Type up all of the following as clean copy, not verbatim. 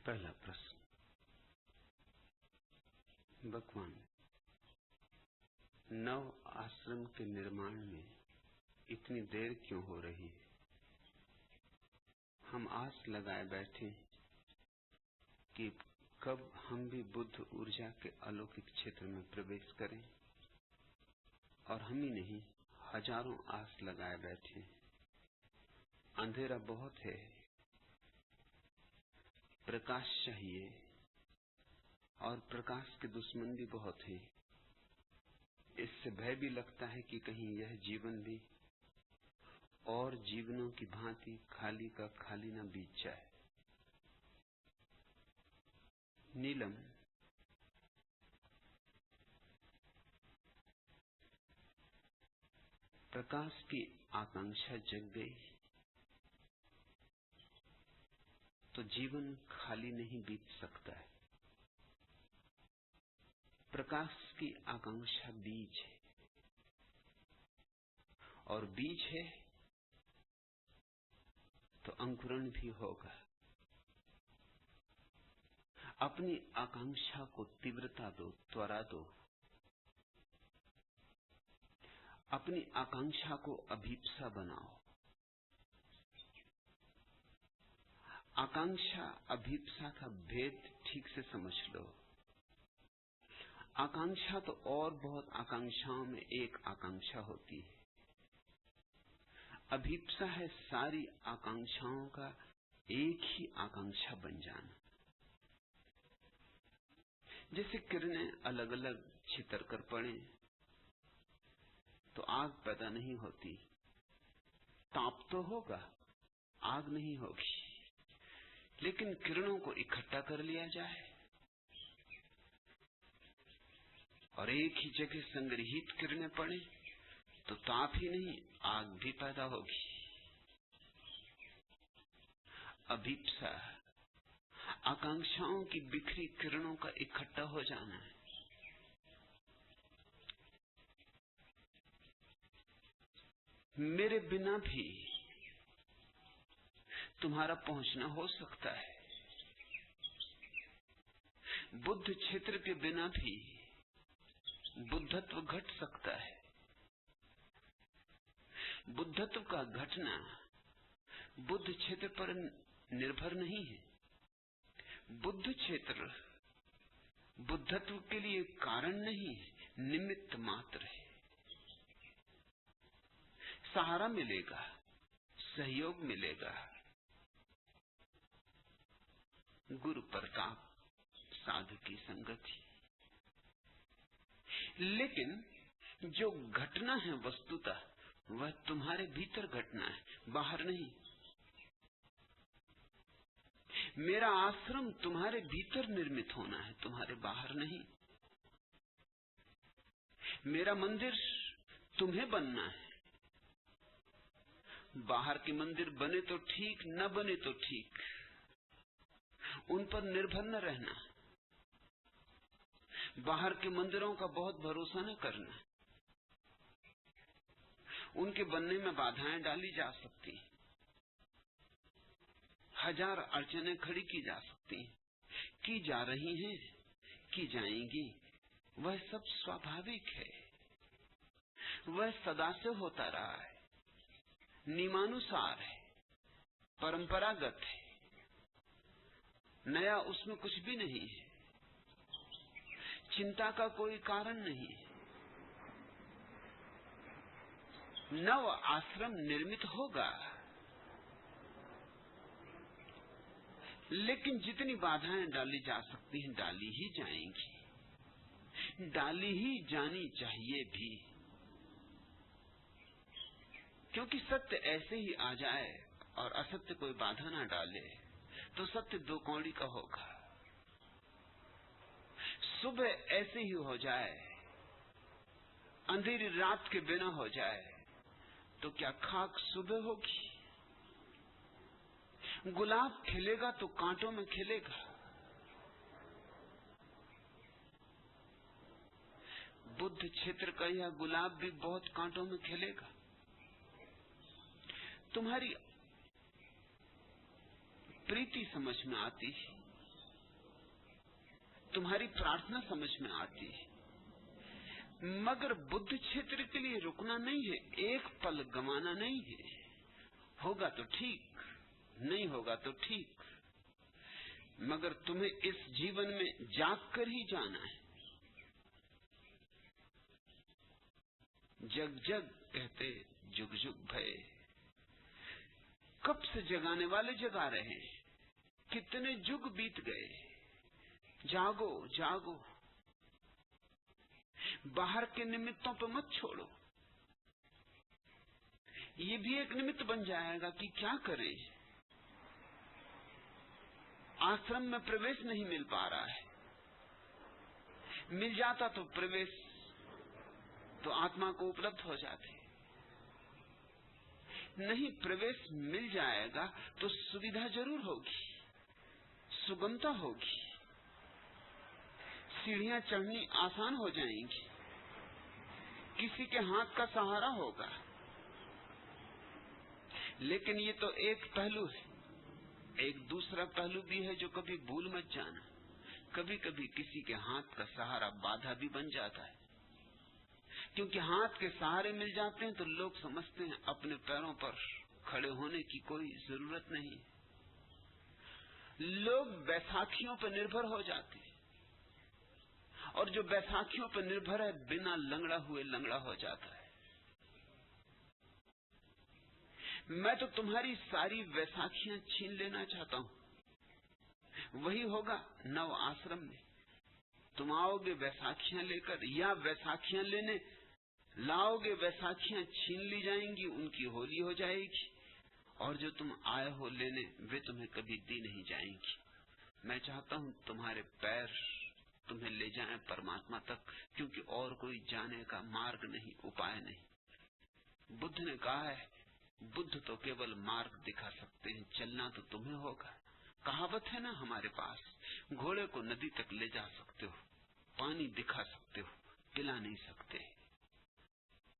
पहला प्रश्न, भगवान, नव आश्रम के निर्माण में इतनी देर क्यों हो रही है? हम आस लगाए बैठे कि कब हम भी बुद्ध ऊर्जा के अलौकिक क्षेत्र में प्रवेश करें, और हम ही नहीं, हजारों आस लगाए बैठे। अंधेरा बहुत है, प्रकाश चाहिए, और प्रकाश के दुश्मन भी बहुत हैं। इससे भय भी लगता है कि कहीं यह जीवन भी और जीवनों की भांति खाली का खाली न बीत जाए। नीलम, प्रकाश की आकांक्षा जग गई तो जीवन खाली नहीं बीत सकता है। प्रकाश की आकांक्षा बीज है, और बीज है तो अंकुरण भी होगा। अपनी आकांक्षा को तीव्रता दो, त्वरा दो। अपनी आकांक्षा को अभीप्सा बनाओ। आकांक्षा अभीप्सा का भेद ठीक से समझ लो। आकांक्षा तो और बहुत आकांक्षाओं में एक आकांक्षा होती है। अभीप्सा है सारी आकांक्षाओं का एक ही आकांक्षा बन जाना। जैसे किरणें अलग अलग छितर कर पड़े तो आग पैदा नहीं होती। ताप तो होगा, आग नहीं होगी। लेकिन किरणों को इकट्ठा कर लिया जाए और एक ही जगह संग्रहित किरणें पड़े तो ताप ही नहीं, आग भी पैदा होगी। अभीप्सा आकांक्षाओं की बिखरी किरणों का इकट्ठा हो जाना है। मेरे बिना भी तुम्हारा पहुंचना हो सकता है। बुद्ध क्षेत्र के बिना भी बुद्धत्व घट सकता है। बुद्धत्व का घटना बुद्ध क्षेत्र पर निर्भर नहीं है। बुद्ध क्षेत्र बुद्धत्व के लिए कारण नहीं है, निमित्त मात्र है। सहारा मिलेगा, सहयोग मिलेगा, गुरु प्रताप, साधु की संगति। लेकिन जो घटना है वस्तुतः वह तुम्हारे भीतर घटना है, बाहर नहीं। मेरा आश्रम तुम्हारे भीतर निर्मित होना है, तुम्हारे बाहर नहीं। मेरा मंदिर तुम्हें बनना है। बाहर के मंदिर बने तो ठीक, न बने तो ठीक, उन पर निर्भर न रहना। बाहर के मंदिरों का बहुत भरोसा न करना। उनके बनने में बाधाएं डाली जा सकती, हजार अड़चनें खड़ी की जा सकती, की जा रही हैं, की जाएंगी। वह सब स्वाभाविक है, वह सदा से होता रहा है, नियमानुसार है, परंपरागत है। नया उसमें कुछ भी नहीं है। चिंता का कोई कारण नहीं है। नव आश्रम निर्मित होगा, लेकिन जितनी बाधाएं डाली जा सकती हैं डाली ही जाएंगी, डाली ही जानी चाहिए भी। क्योंकि सत्य ऐसे ही आ जाए और असत्य कोई बाधा ना डाले तो सत्य दो कौड़ी का होगा। सुबह ऐसे ही हो जाए, अंधेरी रात के बिना हो जाए तो क्या खाक सुबह होगी? गुलाब खिलेगा तो कांटों में खिलेगा। बुद्ध क्षेत्र का यह गुलाब भी बहुत कांटों में खिलेगा। तुम्हारी प्रीति समझ में आती है, तुम्हारी प्रार्थना समझ में आती है, मगर बुद्ध क्षेत्र के लिए रुकना नहीं है, एक पल गंवाना नहीं है। होगा तो ठीक, नहीं होगा तो ठीक, मगर तुम्हें इस जीवन में जाग कर ही जाना है। जग जग कहते जुग जुग भय, कब से जगाने वाले जगा रहे हैं, कितने जुग बीत गए। जागो जागो, बाहर के निमित्तों पर मत छोड़ो। ये भी एक निमित्त बन जाएगा कि क्या करें, आश्रम में प्रवेश नहीं मिल पा रहा है, मिल जाता तो प्रवेश तो आत्मा को उपलब्ध हो जाते, नहीं प्रवेश मिल जाएगा तो सुविधा जरूर होगी, सुगमता होगी, सीढ़ियां चढ़नी आसान हो जाएंगी, किसी के हाथ का सहारा होगा। लेकिन ये तो एक पहलू है, एक दूसरा पहलू भी है जो कभी भूल मत जाना। कभी कभी किसी के हाथ का सहारा बाधा भी बन जाता है, क्योंकि हाथ के सहारे मिल जाते हैं तो लोग समझते हैं अपने पैरों पर खड़े होने की कोई जरूरत नहीं। लोग बैसाखियों पर निर्भर हो जाते हैं, और जो बैसाखियों पर निर्भर है बिना लंगड़ा हुए लंगड़ा हो जाता है। मैं तो तुम्हारी सारी वैसाखियां छीन लेना चाहता हूं। वही होगा नव आश्रम में, तुम आओगे वैसाखियां लेकर, या वैसाखियां लेने लाओगे, वैसाखियां छीन ली जाएंगी, उनकी होली हो जाएगी, और जो तुम आए हो लेने वे तुम्हें कभी दी नहीं जाएंगी। मैं चाहता हूं तुम्हारे पैर तुम्हें ले जाएं परमात्मा तक, क्योंकि और कोई जाने का मार्ग नहीं, उपाय नहीं। बुद्ध ने कहा है, बुद्ध तो केवल मार्ग दिखा सकते हैं, चलना तो तुम्हें होगा। कहावत है ना हमारे पास, घोड़े को नदी तक ले जा सकते हो, पानी दिखा सकते हो, पिला नहीं सकते।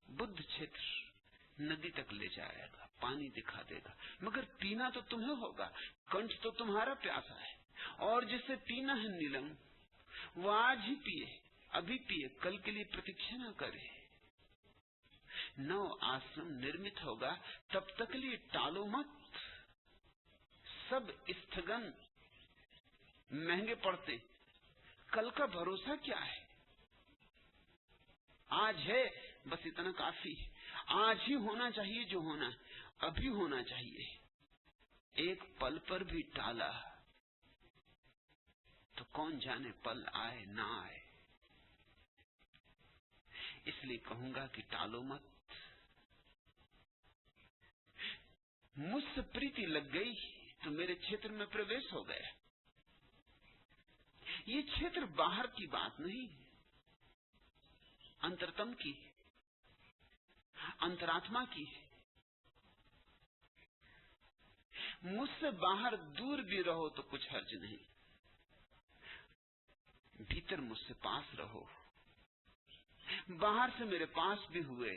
बुद्ध क्षेत्र नदी तक ले जाएगा, पानी दिखा देगा, मगर पीना तो तुम्हें होगा। कंठ तो तुम्हारा प्यासा है, और जिसे पीना है नीलम, वो आज ही पिए, अभी पिए, कल के लिए प्रतीक्षा न करे। नव आश्रम निर्मित होगा, तब तक लिए टालो मत। सब स्थगन महंगे पड़ते, कल का भरोसा क्या है? आज है, बस इतना काफी है। आज ही होना चाहिए जो होना है, अभी होना चाहिए। एक पल पर भी टाला तो कौन जाने पल आए ना आए। इसलिए कहूंगा कि टालो मत। मुझसे प्रीति लग गई तो मेरे क्षेत्र में प्रवेश हो गया। ये क्षेत्र बाहर की बात नहीं, अंतरतम की, अंतरात्मा की। मुझसे बाहर दूर भी रहो तो कुछ हर्ज नहीं, भीतर मुझसे पास रहो। बाहर से मेरे पास भी हुए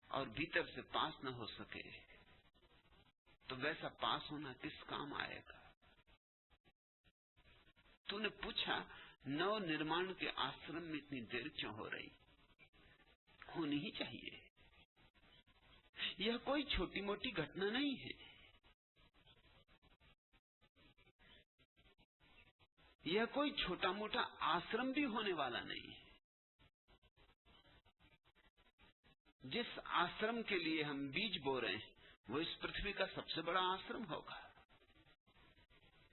और भीतर से पास न हो सके तो वैसा पास होना किस काम आएगा? तूने पूछा नव निर्माण के आश्रम में इतनी देर क्यों हो रही? होनी ही चाहिए। यह कोई छोटी मोटी घटना नहीं है, यह कोई छोटा मोटा आश्रम भी होने वाला नहीं है। जिस आश्रम के लिए हम बीज बो रहे हैं वो इस पृथ्वी का सबसे बड़ा आश्रम होगा।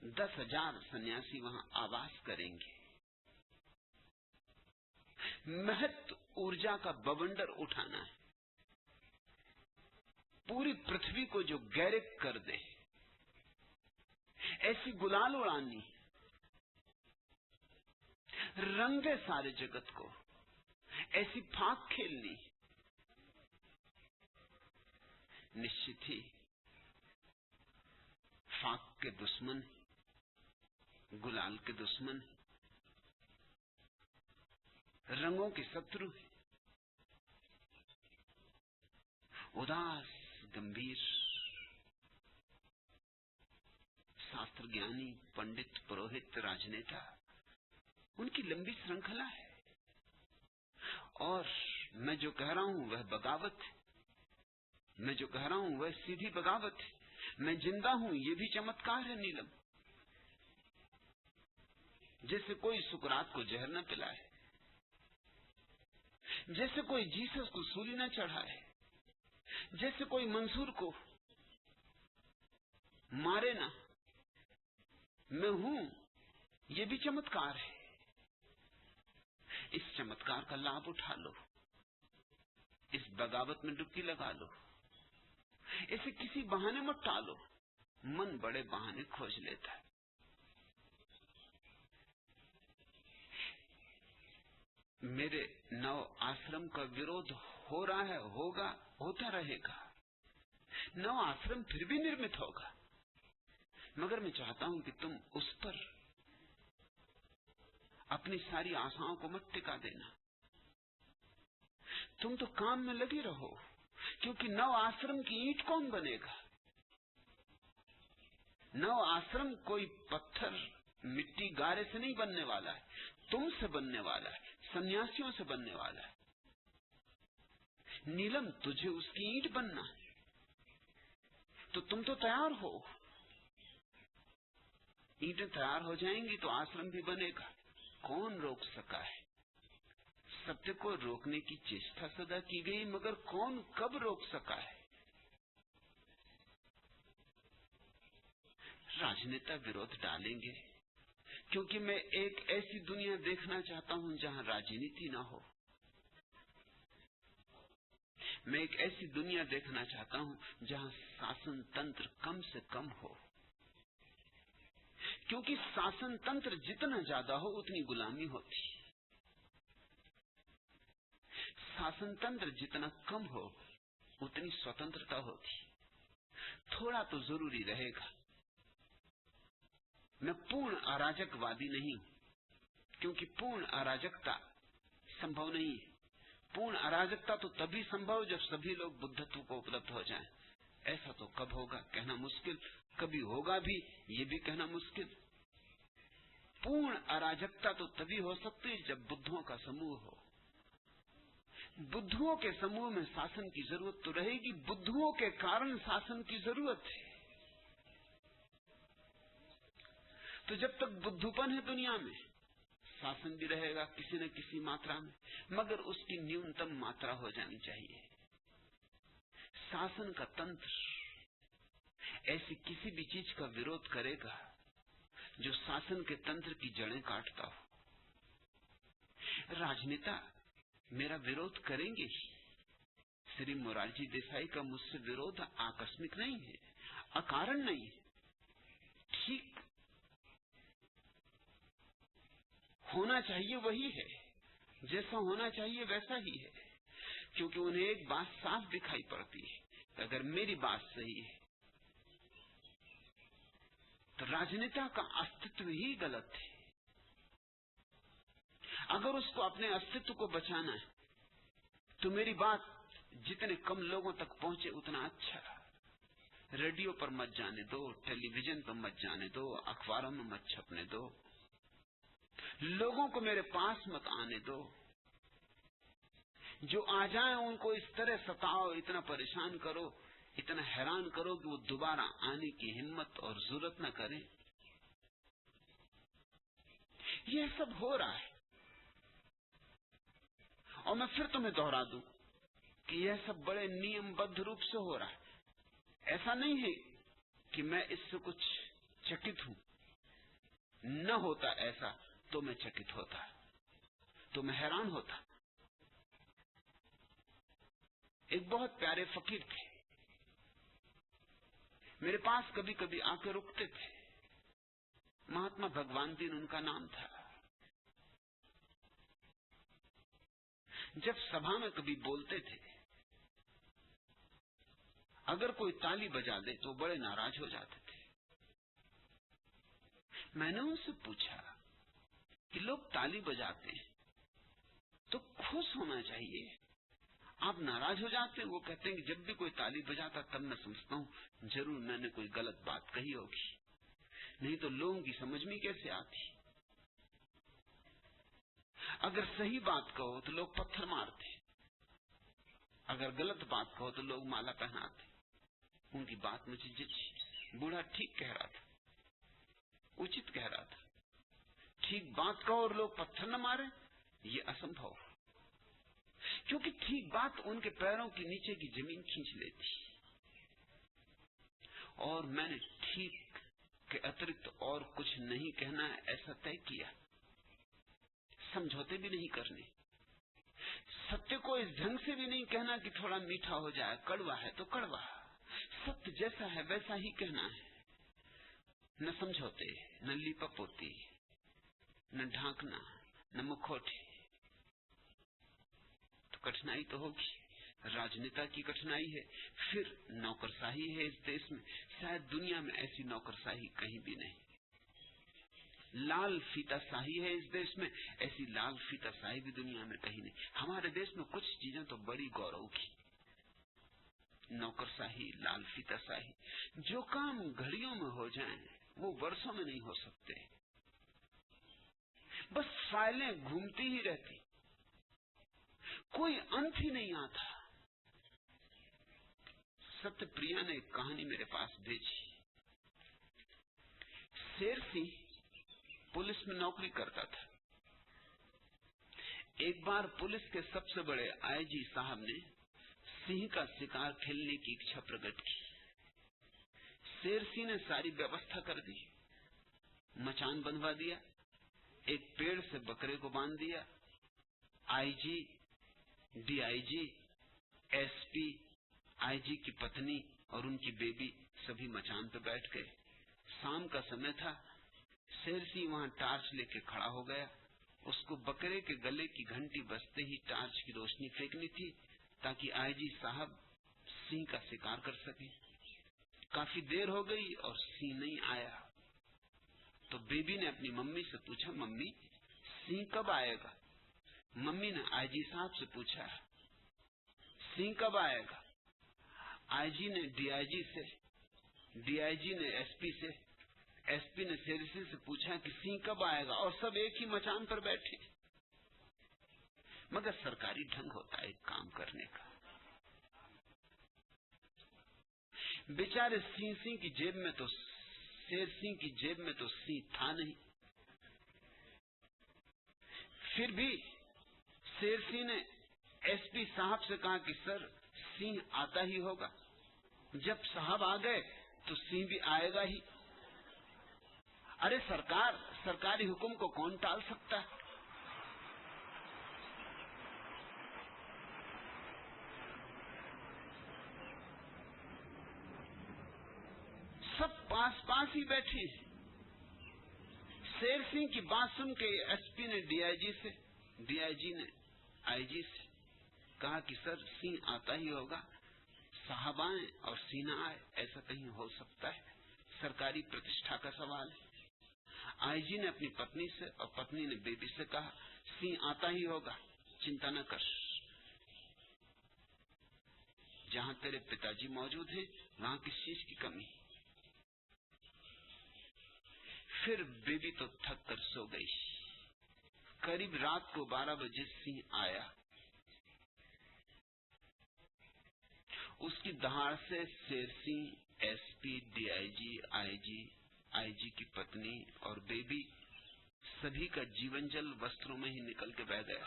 10,000 सन्यासी वहां आवास करेंगे। महत्व ऊर्जा का बवंडर उठाना है, पूरी पृथ्वी को जो गैरिक कर दे, ऐसी गुलाल उड़ानी, रंगे सारे जगत को, ऐसी फाक खेलनी। निश्चित ही फाक के दुश्मन, गुलाल के दुश्मन, रंगों के शत्रु, उदास गंभीर शास्त्र ज्ञानी पंडित पुरोहित राजनेता उनकी लंबी श्रृंखला है। और मैं जो कह रहा हूं वह बगावत है, मैं जो कह रहा हूं वह सीधी बगावत है। मैं जिंदा हूं ये भी चमत्कार है नीलम। जैसे कोई सुकरात को जहर न पिलाए, जैसे कोई जीसस को सूली न चढ़ाए, जैसे कोई मंसूर को मारे ना, मैं हूं ये भी चमत्कार है। इस चमत्कार का लाभ उठा लो, इस बगावत में डुबकी लगा लो, इसे किसी बहाने मत टालो। मन बड़े बहाने खोज लेता है। मेरे नव आश्रम का विरोध हो रहा है, होगा, होता रहेगा। नव आश्रम फिर भी निर्मित होगा, मगर मैं चाहता हूं कि तुम उस पर अपनी सारी आशाओं को मत टिका देना। तुम तो काम में लगे रहो, क्योंकि नव आश्रम की ईंट कौन बनेगा? नव आश्रम कोई पत्थर मिट्टी गारे से नहीं बनने वाला है, तुमसे बनने वाला है, सन्यासियों से बनने वाला है। नीलम, तुझे उसकी ईंट बनना है, तो तुम तो तैयार हो। ईंटें तैयार हो जाएंगी तो आश्रम भी बनेगा। कौन रोक सका है? सत्य को रोकने की चेष्टा सदा की गई, मगर कौन कब रोक सका है? राजनेता विरोध डालेंगे, क्योंकि मैं एक ऐसी दुनिया देखना चाहता हूं जहां राजनीति ना हो। मैं एक ऐसी दुनिया देखना चाहता हूं जहां शासन तंत्र कम से कम हो, क्योंकि शासन तंत्र जितना ज्यादा हो उतनी गुलामी होती। शासन तंत्र जितना कम हो उतनी स्वतंत्रता होती। थोड़ा तो जरूरी रहेगा। मैं पूर्ण अराजकवादी नहीं हूं, क्योंकि पूर्ण अराजकता संभव नहीं है। पूर्ण अराजकता तो तभी संभव जब सभी लोग बुद्धत्व को उपलब्ध हो जाएं। ऐसा तो कब होगा कहना मुश्किल, कभी होगा भी ये भी कहना मुश्किल। पूर्ण अराजकता तो तभी हो सकती है जब बुद्धों का समूह हो। बुद्धुओं के समूह में शासन की जरूरत तो रहेगी, बुद्धुओं के कारण शासन की जरूरत है। तो जब तक बुद्धूपन है दुनिया में, शासन भी रहेगा किसी न किसी मात्रा में, मगर उसकी न्यूनतम मात्रा हो जानी चाहिए। शासन का तंत्र ऐसी किसी भी चीज का विरोध करेगा जो शासन के तंत्र की जड़ें काटता हो। राजनेता मेरा विरोध करेंगे ही। श्री मोरारजी देसाई का मुझसे विरोध आकस्मिक नहीं है, अकारण नहीं है। ठीक होना चाहिए वही है, जैसा होना चाहिए वैसा ही है, क्योंकि उन्हें एक बात साफ दिखाई पड़ती है, अगर मेरी बात सही है तो राजनेता का अस्तित्व ही गलत है। अगर उसको अपने अस्तित्व को बचाना है तो मेरी बात जितने कम लोगों तक पहुंचे उतना अच्छा। रेडियो पर मत जाने दो, टेलीविजन पर मत जाने दो, अखबारों में मत छपने दो, लोगों को मेरे पास मत आने दो। जो आ जाए उनको इस तरह सताओ, इतना परेशान करो, इतना हैरान करो कि वो दोबारा आने की हिम्मत और जरूरत न करें। यह सब हो रहा है, और मैं फिर तुम्हें दोहरा दूं कि यह सब बड़े नियमबद्ध रूप से हो रहा है। ऐसा नहीं है कि मैं इससे कुछ चकित हूं। न होता ऐसा तो मैं चकित होता, तो मैं हैरान होता। एक बहुत प्यारे फकीर थे, मेरे पास कभी कभी आके रुकते थे। महात्मा भगवान दीन उनका नाम था। जब सभा में कभी बोलते थे, अगर कोई ताली बजा दे तो बड़े नाराज हो जाते थे। मैंने उनसे पूछा कि लोग ताली बजाते हैं तो खुश होना चाहिए, आप नाराज हो जाते हैं। वो कहते हैं कि जब भी कोई ताली बजाता तब मैं समझता हूं जरूर मैंने कोई गलत बात कही होगी, नहीं तो लोगों की समझ में कैसे आती। अगर सही बात कहो तो लोग पत्थर मारते, अगर गलत बात कहो तो लोग माला पहनाते। उनकी बात मुझे जची। बूढ़ा ठीक कह रहा था, उचित कह रहा था। ठीक बात कहो और लोग पत्थर न मारे, ये असंभव, क्योंकि ठीक बात उनके पैरों के नीचे की जमीन खींच लेती। और मैंने ठीक के अतिरिक्त और कुछ नहीं कहना है ऐसा तय किया। समझौते भी नहीं करने, सत्य को इस ढंग से भी नहीं कहना कि थोड़ा मीठा हो जाए, कड़वा है तो कड़वा, सत्य जैसा है वैसा ही कहना है। न समझौते, न लीपापोती, न ढांकना, न मुखौटे। तो कठिनाई तो होगी, राजनेता की कठिनाई है, फिर नौकरशाही है इस देश में। शायद दुनिया में ऐसी नौकरशाही कहीं भी नहीं। लाल फीताशाही है इस देश में, ऐसी लाल फीताशाही भी दुनिया में कहीं नहीं। हमारे देश में कुछ चीजें तो बड़ी गौरव की, नौकरशाही, लाल फीताशाही। जो काम घड़ियों में हो जाएं, वो वर्षों में नहीं हो सकते। बस फाइलें घूमती ही रहती, कोई अंत ही नहीं आता। सत्यप्रिया ने एक कहानी मेरे पास भेजी। शेर सिंह पुलिस में नौकरी करता था। एक बार पुलिस के सबसे बड़े आईजी साहब ने सिंह का शिकार खेलने की इच्छा प्रकट की। शेर सिंह ने सारी व्यवस्था कर दी, मचान बनवा दिया, एक पेड़ से बकरे को बांध दिया। आईजी, डीआईजी, एसपी, आईजी की पत्नी और उनकी बेबी सभी मचान पर बैठ गए। शाम का समय था। शेर सिंह वहां टार्च लेके खड़ा हो गया। उसको बकरे के गले की घंटी बजते ही टार्च की रोशनी फेंकनी थी, ताकि आईजी साहब सिंह का शिकार कर सके। काफी देर हो गई और सिंह नहीं आया। तो बेबी ने अपनी मम्मी से पूछा, मम्मी सिंह कब आएगा? मम्मी ने आईजी साहब से पूछा, सिंह कब आएगा? आईजी ने डीआईजी से, डीआईजी ने एसपी से, एसपी ने शेर सिंह से पूछा कि सिंह कब आएगा, और सब एक ही मचान पर बैठे। मगर सरकारी ढंग होता है काम करने का। बेचारे सिंह की जेब में तो, शेर सिंह की जेब में तो सिंह था नहीं। फिर भी शेर सिंह ने एसपी साहब से कहा कि सर सिंह आता ही होगा, जब साहब आ गए तो सिंह भी आएगा ही। अरे सरकार, सरकारी हुक्म को कौन टाल सकता है? सब पास पास ही बैठे हैं। शेर सिंह की बात सुन के एसपी ने डीआईजी से, डीआईजी ने आईजी से कहा कि सर सिंह आता ही होगा, साहब आए और सिंह न आए ऐसा कहीं हो सकता है? सरकारी प्रतिष्ठा का सवाल है। आईजी ने अपनी पत्नी से और पत्नी ने बेबी से कहा, सिंह आता ही होगा, चिंता न कर। जहां तेरे पिताजी मौजूद हैं वहां किस चीज की कमी? फिर बेबी तो थक कर सो गई। करीब रात को 12 बजे सिंह आया। उसकी दहाड़ से Sher Singh, SP, DIG, IG, IG की पत्नी और बेबी सभी का जीवन जल वस्त्रों में ही निकल के बह गया।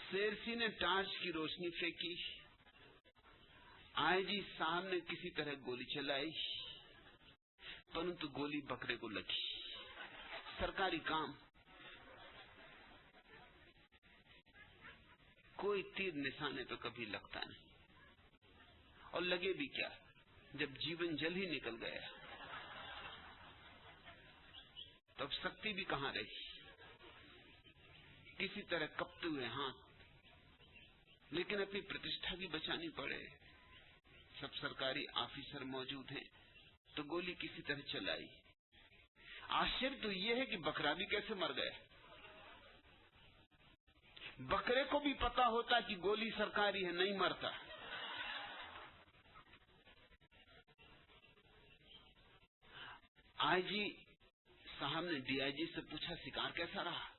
शेर सिंह ने टार्च की रोशनी फेंकी। आईजी साहब ने किसी तरह गोली चलाई, परंतु गोली बकरे को लगी। सरकारी काम, कोई तीर निशाने पे कभी लगता नहीं, और लगे भी क्या जब जीवन जल ही निकल गया, तब शक्ति भी कहां रही? किसी तरह कपते हुए हाथ, लेकिन अपनी प्रतिष्ठा भी बचानी पड़े। सब सरकारी ऑफिसर मौजूद हैं, तो गोली किसी तरह चलाई। आश्चर्य तो यह है कि बकरा भी कैसे मर गया। बकरे को भी पता होता कि गोली सरकारी है, नहीं मरता। आईजी साहब ने डीआईजी से पूछा शिकार कैसा रहा।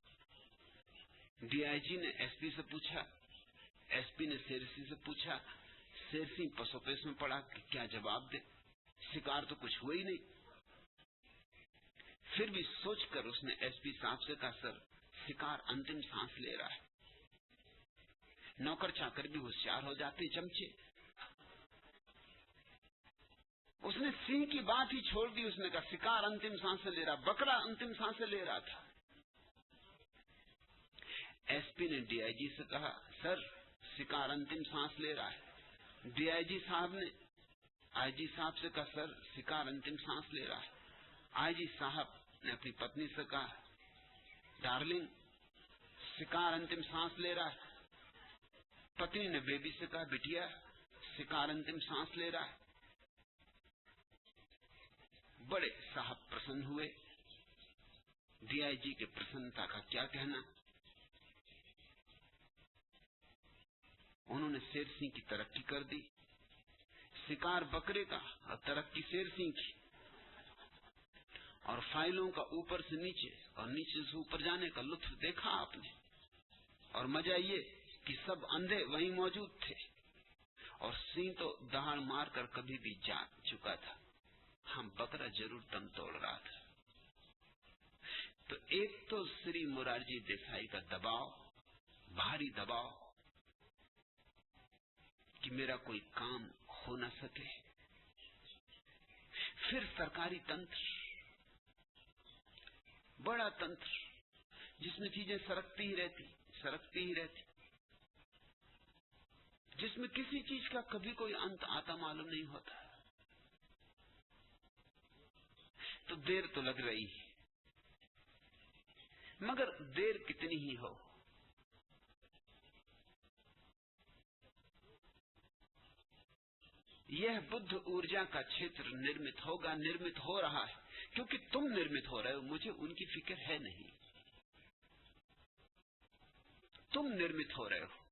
डीआईजी ने एसपी से पूछा, एसपी ने शेरसिंह से पूछा। शेरसिंह पसोपेश में पड़ा कि क्या जवाब दे, शिकार तो कुछ हुआ ही नहीं। फिर भी सोचकर उसने एसपी साहब से कहा, सर शिकार अंतिम सांस ले रहा है। नौकर चाकर भी होशियार हो जाते, चमचे। उसने सिंह की बात ही छोड़ दी। उसने कहा शिकार अंतिम सांसें ले रहा, बकरा अंतिम सांसें ले रहा था। एसपी ने डीआईजी से कहा, सर शिकार अंतिम सांस ले रहा है। डीआईजी साहब ने आईजी साहब से कहा, सर शिकार अंतिम सांस ले रहा है। आईजी साहब ने अपनी पत्नी से कहा, डार्लिंग शिकार अंतिम सांस ले रहा है। पत्नी ने बेबी से कहा, बिटिया शिकार अंतिम सांस ले रहा है। बड़े साहब प्रसन्न हुए। डीआईजी के प्रसन्नता का क्या कहना। उन्होंने शेरसिंह की तरक्की कर दी। शिकार बकरे का और तरक्की शेरसिंह की। और फाइलों का ऊपर से नीचे और नीचे से ऊपर जाने का लुत्फ देखा आपने। और मजा ये कि सब अंधे वहीं मौजूद थे और सिंह तो दहाड़ मारकर कभी भी जा चुका था। हम बकरा जरूर दम तोड़ रहा था। तो एक तो श्री मोरारजी देसाई का दबाव, भारी दबाव कि मेरा कोई काम हो न सके। फिर सरकारी तंत्र, बड़ा तंत्र जिसमें चीजें सरकती ही रहती, जिसमें किसी चीज का कभी कोई अंत आता मालूम नहीं होता। तो देर तो लग रही है, मगर देर कितनी ही हो, यह बुद्ध ऊर्जा का क्षेत्र निर्मित होगा, निर्मित हो रहा है। क्योंकि तुम निर्मित हो रहे हो, मुझे उनकी फिक्र है नहीं। तुम निर्मित हो रहे हो,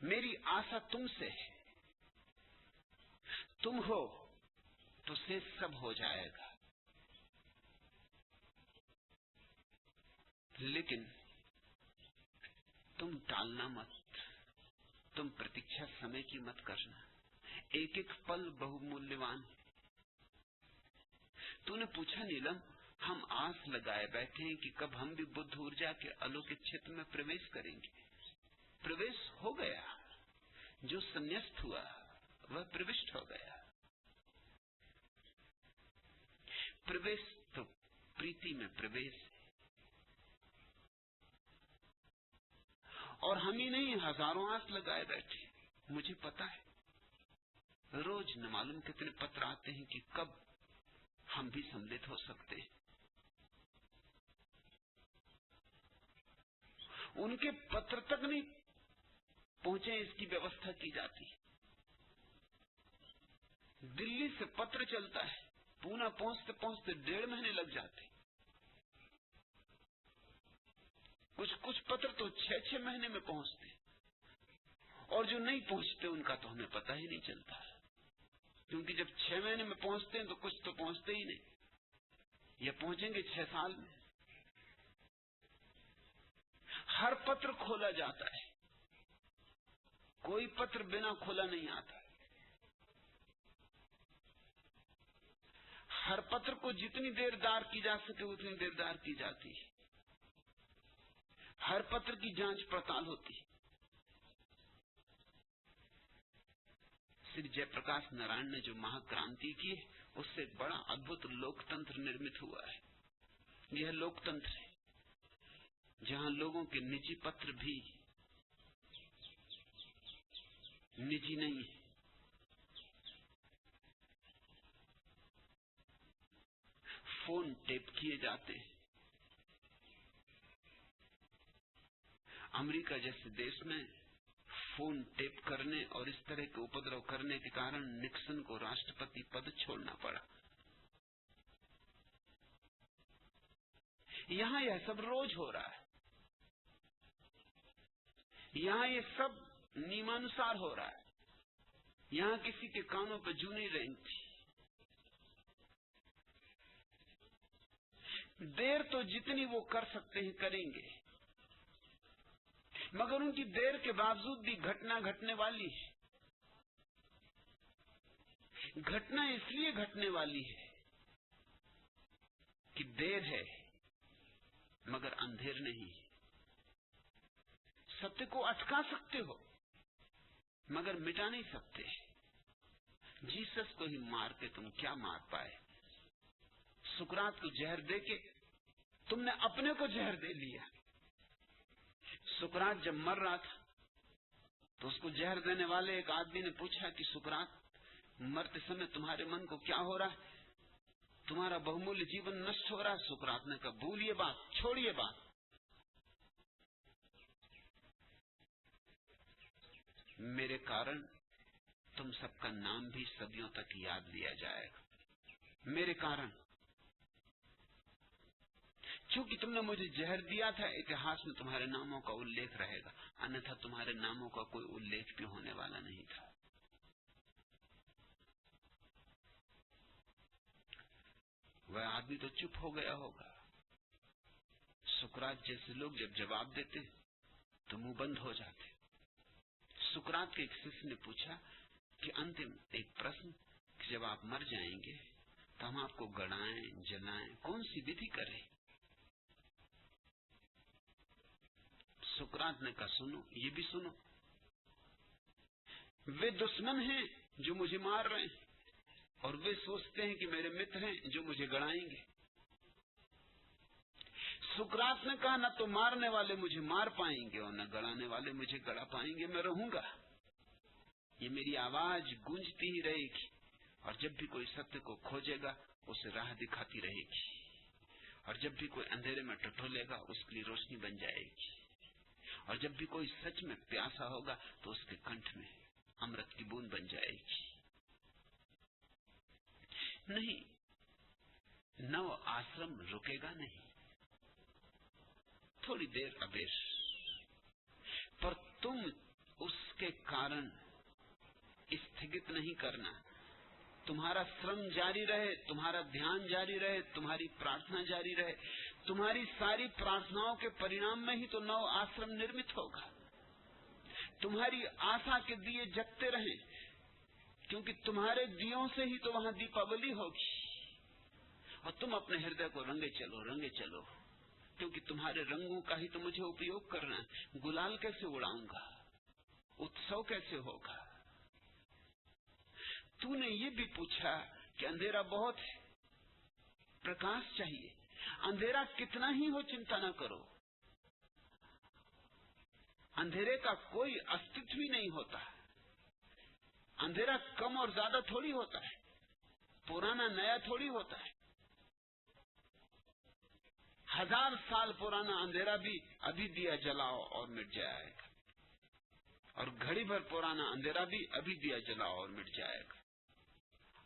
मेरी आशा तुमसे है। तुम हो तो से सब हो जाएगा। लेकिन तुम टालना मत, तुम प्रतीक्षा समय की मत करना। एक एक पल बहुमूल्यवान है। तूने पूछा नीलम, हम आस लगाए बैठे हैं कि कब हम भी बुद्ध ऊर्जा के अलौकिक क्षेत्र में प्रवेश करेंगे। प्रवेश हो गया। जो संन्यास्त हुआ वह प्रविष्ट हो गया। प्रवेश तो प्रीति में प्रवेश है। और हम ही नहीं, हजारों आस लगाए बैठे। मुझे पता है रोज न मालूम कितने पत्र आते हैं कि कब हम भी सम्मिलित हो सकते हैं। उनके पत्र तक नहीं पहुंचे, इसकी व्यवस्था की जाती। दिल्ली से पत्र चलता है, पूना पहुंचते पहुंचते 1.5 महीने लग जाते। कुछ पत्र तो 6-6 महीने में पहुंचते। और जो नहीं पहुंचते उनका तो हमें पता ही नहीं चलता। क्योंकि जब 6 महीने में पहुंचते हैं तो कुछ तो पहुंचते ही नहीं, या पहुंचेंगे 6 साल में। हर पत्र खोला जाता है, कोई पत्र बिना खोला नहीं आता। हर पत्र को जितनी देर दार की जा सके उतनी देर दार की जाती है। हर पत्र की जांच पड़ताल होती है। श्री जयप्रकाश नारायण ने जो महाक्रांति की, उससे एक बड़ा अद्भुत लोकतंत्र निर्मित हुआ है। यह लोकतंत्र है जहां लोगों के निजी पत्र भी निजी नहीं है। फोन टेप किए जाते हैं। अमेरिका जैसे देश में फोन टेप करने और इस तरह के उपद्रव करने के कारण निक्सन को राष्ट्रपति पद छोड़ना पड़ा। यहां यह सब रोज हो रहा है। यहां ये सब नियमानुसार हो रहा है। यहां किसी के कानों पर जू नहीं रेंगती। देर तो जितनी वो कर सकते हैं करेंगे, मगर उनकी देर के बावजूद भी घटना घटने वाली है। घटना इसलिए घटने वाली है कि देर है मगर अंधेर नहीं। सत्य को अटका सकते हो मगर मिटा नहीं सकते। जीसस को ही मार के तुम क्या मार पाए? सुकरात को जहर देके तुमने अपने को जहर दे लिया। सुकरात जब मर रहा था तो उसको जहर देने वाले एक आदमी ने पूछा कि सुकरात, मरते समय तुम्हारे मन को क्या हो रहा है? तुम्हारा बहुमूल्य जीवन नष्ट हो रहा है। सुकरात ने कहा, भूलिए बात, छोड़िए बात। मेरे कारण तुम सबका नाम भी सदियों तक याद लिया जाएगा। मेरे कारण, क्योंकि तुमने मुझे जहर दिया था, इतिहास में तुम्हारे नामों का उल्लेख रहेगा, अन्यथा तुम्हारे नामों का कोई उल्लेख भी होने वाला नहीं था। वह आदमी तो चुप हो गया होगा। सुकरात जैसे लोग जब जवाब देते तो मुंह बंद हो जाते। सुकरात के एक शिष्य ने पूछा कि अंतिम एक प्रश्न, कि जब आप मर जाएंगे तो हम आपको गड़ाएं, जलाएं, कौन सी विधि करें? सुकरात ने कहा, सुनो, ये भी सुनो। वे दुश्मन हैं जो मुझे मार रहे हैं और वे सोचते हैं कि मेरे मित्र हैं जो मुझे गड़ाएंगे। सुकरात ने कहा, न तो मारने वाले मुझे मार पाएंगे और न गड़ाने वाले मुझे गड़ा पाएंगे। मैं रहूंगा, ये मेरी आवाज गूंजती ही रहेगी और जब भी कोई सत्य को खोजेगा उसे राह दिखाती रहेगी, और जब भी कोई अंधेरे में टटोलेगा उसके लिए रोशनी बन जाएगी, और जब भी कोई सच में प्यासा होगा तो उसके कंठ में अमृत की बूंद बन जाएगी। नहीं, नव आश्रम रुकेगा नहीं, थोड़ी देर अबेर, पर तुम उसके कारण स्थगित नहीं करना। तुम्हारा श्रम जारी रहे, तुम्हारा ध्यान जारी रहे, तुम्हारी प्रार्थना जारी रहे। तुम्हारी सारी प्रार्थनाओं के परिणाम में ही तो नव आश्रम निर्मित होगा। तुम्हारी आशा के दिए जगते रहें, क्योंकि तुम्हारे दियों से ही तो वहां दीपावली होगी। और तुम अपने हृदय को रंगे चलो, क्योंकि तुम्हारे रंगों का ही तो मुझे उपयोग करना है। गुलाल कैसे उड़ाऊंगा? उत्सव कैसे होगा? तूने ये भी पूछा कि अंधेरा बहुत है, प्रकाश चाहिए। अंधेरा कितना ही हो चिंता न करो, अंधेरे का कोई अस्तित्व ही नहीं होता। अंधेरा कम और ज्यादा थोड़ी होता है, पुराना नया थोड़ी होता है। 1000 साल पुराना अंधेरा भी अभी दिया जलाओ और मिट जाएगा, और घड़ी भर पुराना अंधेरा भी अभी दिया जलाओ और मिट जाएगा।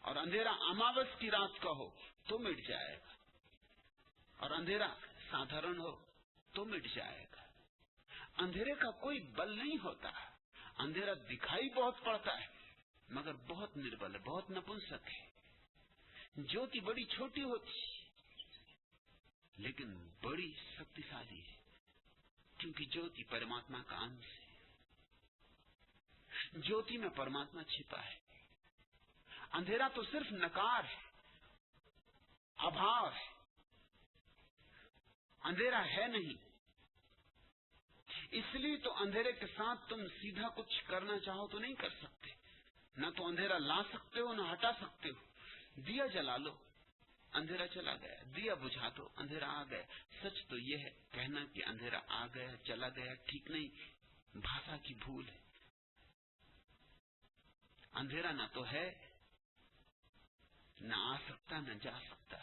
और अंधेरा अमावस की रात का हो तो मिट जाएगा, और अंधेरा साधारण हो तो मिट जाएगा। अंधेरे का कोई बल नहीं होता। अंधेरा दिखाई बहुत पड़ता है मगर बहुत निर्बल है, बहुत नपुंसक है। ज्योति बड़ी छोटी होती लेकिन बड़ी शक्तिशाली है, क्योंकि ज्योति परमात्मा का अंश है। ज्योति में परमात्मा छिपा है। अंधेरा तो सिर्फ नकार है, अभाव है, अंधेरा है नहीं। इसलिए तो अंधेरे के साथ तुम सीधा कुछ करना चाहो तो नहीं कर सकते। न तो अंधेरा ला सकते हो, न हटा सकते हो। दिया जला लो, अंधेरा चला गया। दिया बुझा दो, अंधेरा आ गया। सच तो यह है, कहना कि अंधेरा आ गया चला गया ठीक नहीं, भाषा की भूल है। अंधेरा ना तो है, न आ सकता, न जा सकता।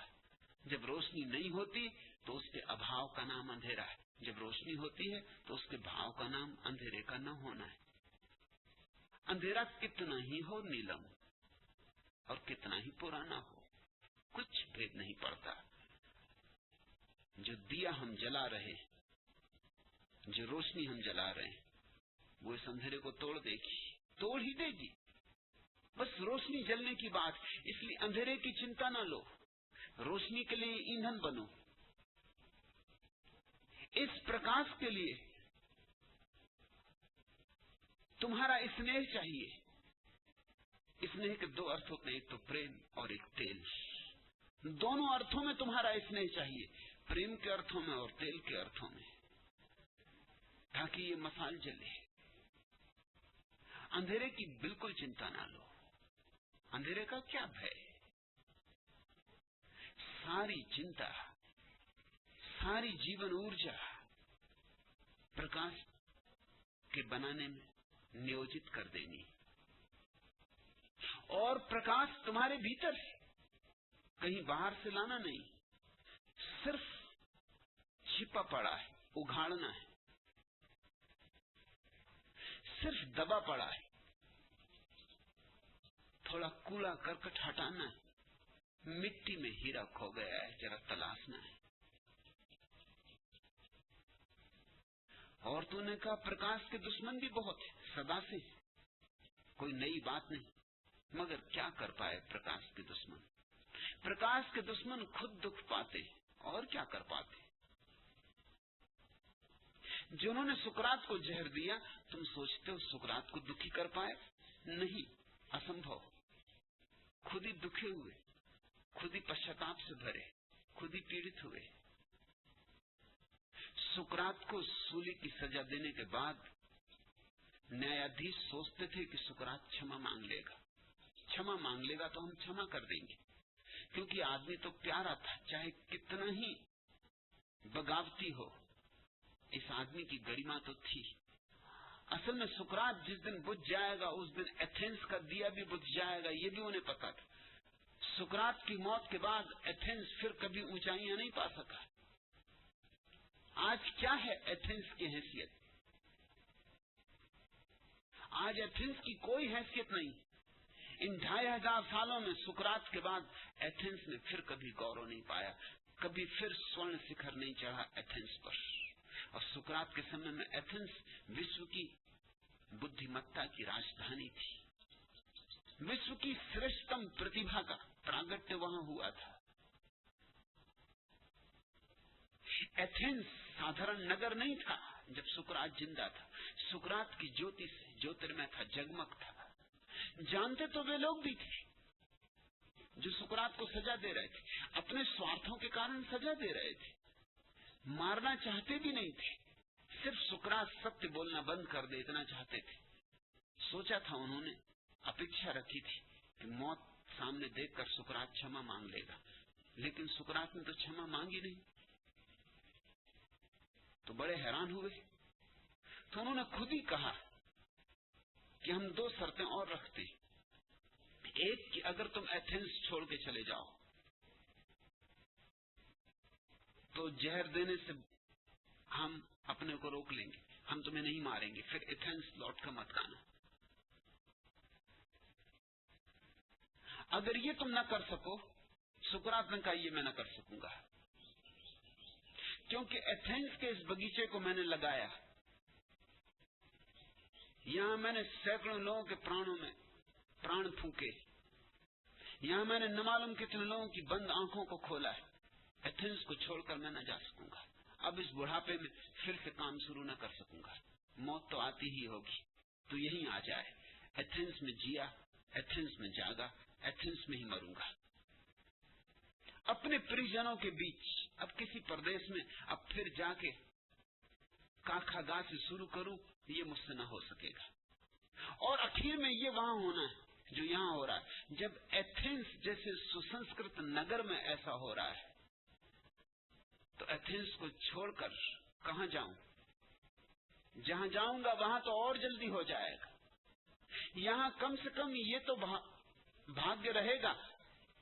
जब रोशनी नहीं होती तो उसके अभाव का नाम अंधेरा है। जब रोशनी होती है तो उसके भाव का नाम अंधेरे का न होना है। अंधेरा कितना ही हो नीलम और कितना ही पुराना हो, कुछ भेद नहीं पड़ता। जो दिया हम जला रहे, जो रोशनी हम जला रहे हैं, वो इस अंधेरे को तोड़ देगी, तोड़ ही देगी। बस रोशनी जलने की बात। इसलिए अंधेरे की चिंता ना लो, रोशनी के लिए ईंधन बनो। इस प्रकाश के लिए तुम्हारा स्नेह चाहिए। स्नेह के दो अर्थ होते हैं, एक तो प्रेम और एक तेल। दोनों अर्थों में तुम्हारा स्नेह चाहिए, प्रेम के अर्थों में और तेल के अर्थों में, ताकि ये मसाल जले। अंधेरे की बिल्कुल चिंता ना लो। अंधेरे का क्या भय? सारी चिंता, सारी जीवन ऊर्जा प्रकाश के बनाने में नियोजित कर देनी। और प्रकाश तुम्हारे भीतर है, कहीं बाहर से लाना नहीं, सिर्फ छिपा पड़ा है, उघाड़ना है, सिर्फ दबा पड़ा है, थोड़ा कूड़ा करकट हटाना है, मिट्टी में हीरा खो गया है, जरा तलाशना है। और तूने कहा प्रकाश के दुश्मन भी बहुत है, सदा से, कोई नई बात नहीं। मगर क्या कर पाए प्रकाश के दुश्मन? प्रकाश के दुश्मन खुद दुख पाते और क्या कर पाते। जिन्होंने सुकरात को जहर दिया, तुम सोचते हो सुकरात को दुखी कर पाए? नहीं, असंभव। खुद ही दुखे हुए, खुद ही पश्चाताप से भरे, खुद ही पीड़ित हुए। सुकरात को सूली की सजा देने के बाद न्यायाधीश सोचते थे कि सुकरात क्षमा मांग लेगा, क्षमा मांग लेगा तो हम क्षमा कर देंगे, क्योंकि आदमी तो प्यारा था, चाहे कितना ही बगावती हो, इस आदमी की गरिमा तो थी। असल में सुकरात जिस दिन बुझ जाएगा, उस दिन एथेंस का दिया भी बुझ जाएगा, ये भी उन्हें पता था। सुकरात की मौत के बाद एथेंस फिर कभी ऊंचाइयां नहीं पा सका। आज क्या है एथेंस की हैसियत? आज एथेंस की कोई हैसियत नहीं। इन 2500 सालों में सुकरात के बाद एथेंस ने फिर कभी गौरव नहीं पाया, कभी फिर स्वर्ण शिखर नहीं चढ़ा एथेंस पर। और सुकरात के समय में एथेंस विश्व की बुद्धिमत्ता की राजधानी थी, विश्व की श्रेष्ठतम प्रतिभा का प्रागट्य वहां हुआ था। एथेंस साधारण नगर नहीं था जब सुकरात जिंदा था। सुकरात की ज्योति से ज्योतिर्मय था, जगमग था। जानते तो वे लोग भी थे जो सुकरात को सजा दे रहे थे, अपने स्वार्थों के कारण सजा दे रहे थे, मारना चाहते भी नहीं थे, सिर्फ सुकरात सत्य बोलना बंद कर दे इतना चाहते थे। सोचा था उन्होंने, अपेक्षा रखी थी कि मौत सामने देखकर सुकरात क्षमा मांग लेगा, लेकिन सुकरात ने तो क्षमा मांगी नहीं। तो बड़े हैरान हुए। तो उन्होंने खुद ही कहा कि हम 2 शर्तें और रखते हैं। एक कि अगर तुम एथेंस छोड़ के चले जाओ तो जहर देने से हम अपने को रोक लेंगे, हम तुम्हें नहीं मारेंगे, फिर एथेंस लौट कर मत आना। अगर ये तुम न कर सको, सुकरात ने कहा ये मैं न कर सकूंगा, क्योंकि एथेंस के इस बगीचे को मैंने लगाया, यहां मैंने सैकड़ों लोगों के प्राणों में प्राण फूके, यहां मैंने न मालूम कितने लोगों की बंद आंखों को खोला है। एथेंस को छोड़कर मैं न जा सकूंगा। अब इस बुढ़ापे में फिर से काम शुरू न कर सकूंगा, मौत तो आती ही होगी, तो यहीं आ जाए। एथेंस में जिया, एथेंस में जागा, एथेंस में ही मरूंगा। अपने परिजनों के बीच, अब किसी प्रदेश में अब फिर जाके काखागा से शुरू करूं, ये मुझसे न हो सकेगा। और आखिर में ये वहां होना है जो यहां हो रहा है। जब एथेंस जैसे सुसंस्कृत नगर में ऐसा हो रहा है, तो एथेंस को छोड़कर कहां जाऊं? जहां जाऊंगा वहां तो और जल्दी हो जाएगा। यहां कम से कम ये तो भाग्य रहेगा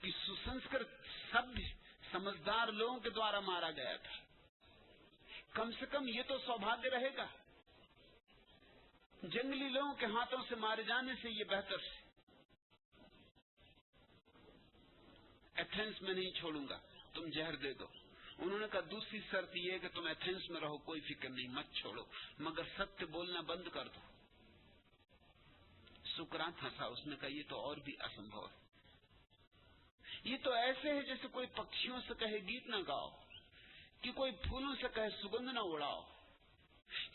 कि सुसंस्कृत सभ्य समझदार लोगों के द्वारा मारा गया था। कम से कम ये तो सौभाग्य रहेगा। जंगली लोगों के हाथों से मारे जाने से ये बेहतर है। एथेंस में नहीं छोड़ूंगा, तुम जहर दे दो। उन्होंने कहा दूसरी शर्त ये कि तुम एथेंस में रहो, कोई फिक्र नहीं, मत छोड़ो, मगर सत्य बोलना बंद कर दो। सुकरात हंसा, उसने कहा ये तो और भी असंभव है। ये तो ऐसे है जैसे कोई पक्षियों से कहे गीत ना गाओ। कि कोई फूलों से कहे सुगंध न उड़ाओ,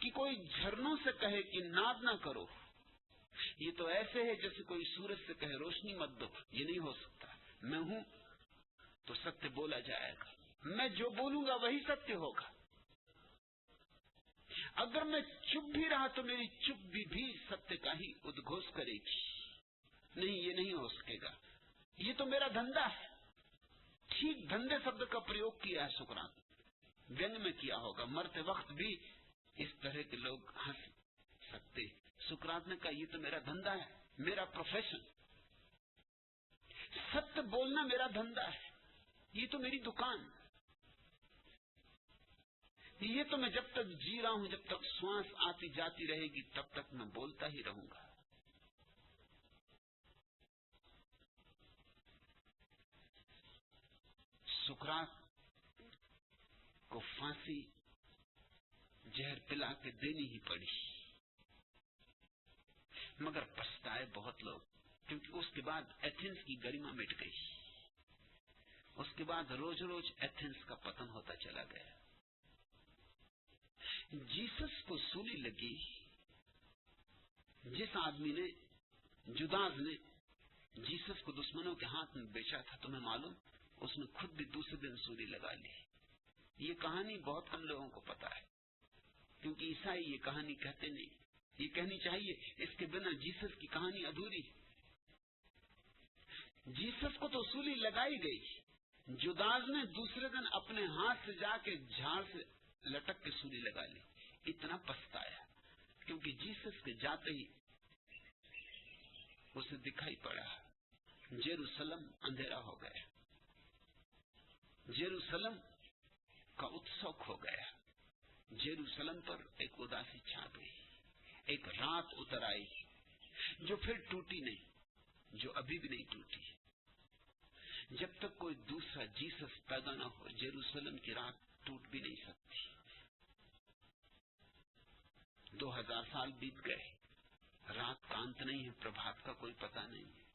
कि कोई झरनों से कहे कि नाद ना करो। ये तो ऐसे है जैसे कोई सूरज से कहे रोशनी मत दो। ये नहीं हो सकता। मैं हूं तो सत्य बोला जाएगा, मैं जो बोलूंगा वही सत्य होगा। अगर मैं चुप भी रहा तो मेरी चुप भी सत्य का ही उद्घोष करेगी। नहीं, ये नहीं हो सकेगा, ये तो मेरा धंधा है। ठीक धंधे शब्द का प्रयोग किया है सुकरात, व्यंग में किया होगा। मरते वक्त भी इस तरह के लोग हंस सकते। सुकरात ने कहा, ये तो मेरा धंधा है, मेरा प्रोफेशन। सत्य बोलना मेरा धंधा है, ये तो मेरी दुकान। ये तो मैं जब तक जी रहा हूं, जब तक श्वास आती जाती रहेगी, तब तक मैं बोलता ही रहूंगा। सुकरात को फांसी जहर पिला के देनी ही पड़ी, मगर पछताए बहुत लोग, क्योंकि उसके बाद एथेंस की गरिमा मिट गई। उसके बाद रोज रोज एथेंस का पतन होता चला गया। जीसस को सूली लगी, जिस आदमी ने, जुदास ने जीसस को दुश्मनों के हाथ में बेचा था, तुम्हें मालूम, उसने खुद भी दूसरे दिन सूली लगा ली। ये कहानी बहुत कम लोगों को पता है, क्योंकि ईसाई ये कहानी कहते नहीं। ये कहनी चाहिए, इसके बिना जीसस की कहानी अधूरी। जीसस को तो सूली लगाई गई, जुदास ने दूसरे दिन अपने हाथ से जाके झाड़ से लटक के सूली लगा ली। इतना पछताया, क्योंकि जीसस के जाते ही उसे दिखाई पड़ा जेरूसलम अंधेरा हो गया, जेरूसलम का उत्सव खो गया। जेरूसलम पर एक उदासी छा गई, एक रात उतर आई जो फिर टूटी नहीं, जो अभी भी नहीं टूटी। जब तक कोई दूसरा जीसस पैदा न हो, जेरूसलम की रात टूट भी नहीं सकती। 2000 साल बीत गए, रात का अंत नहीं है, प्रभात का कोई पता नहीं है।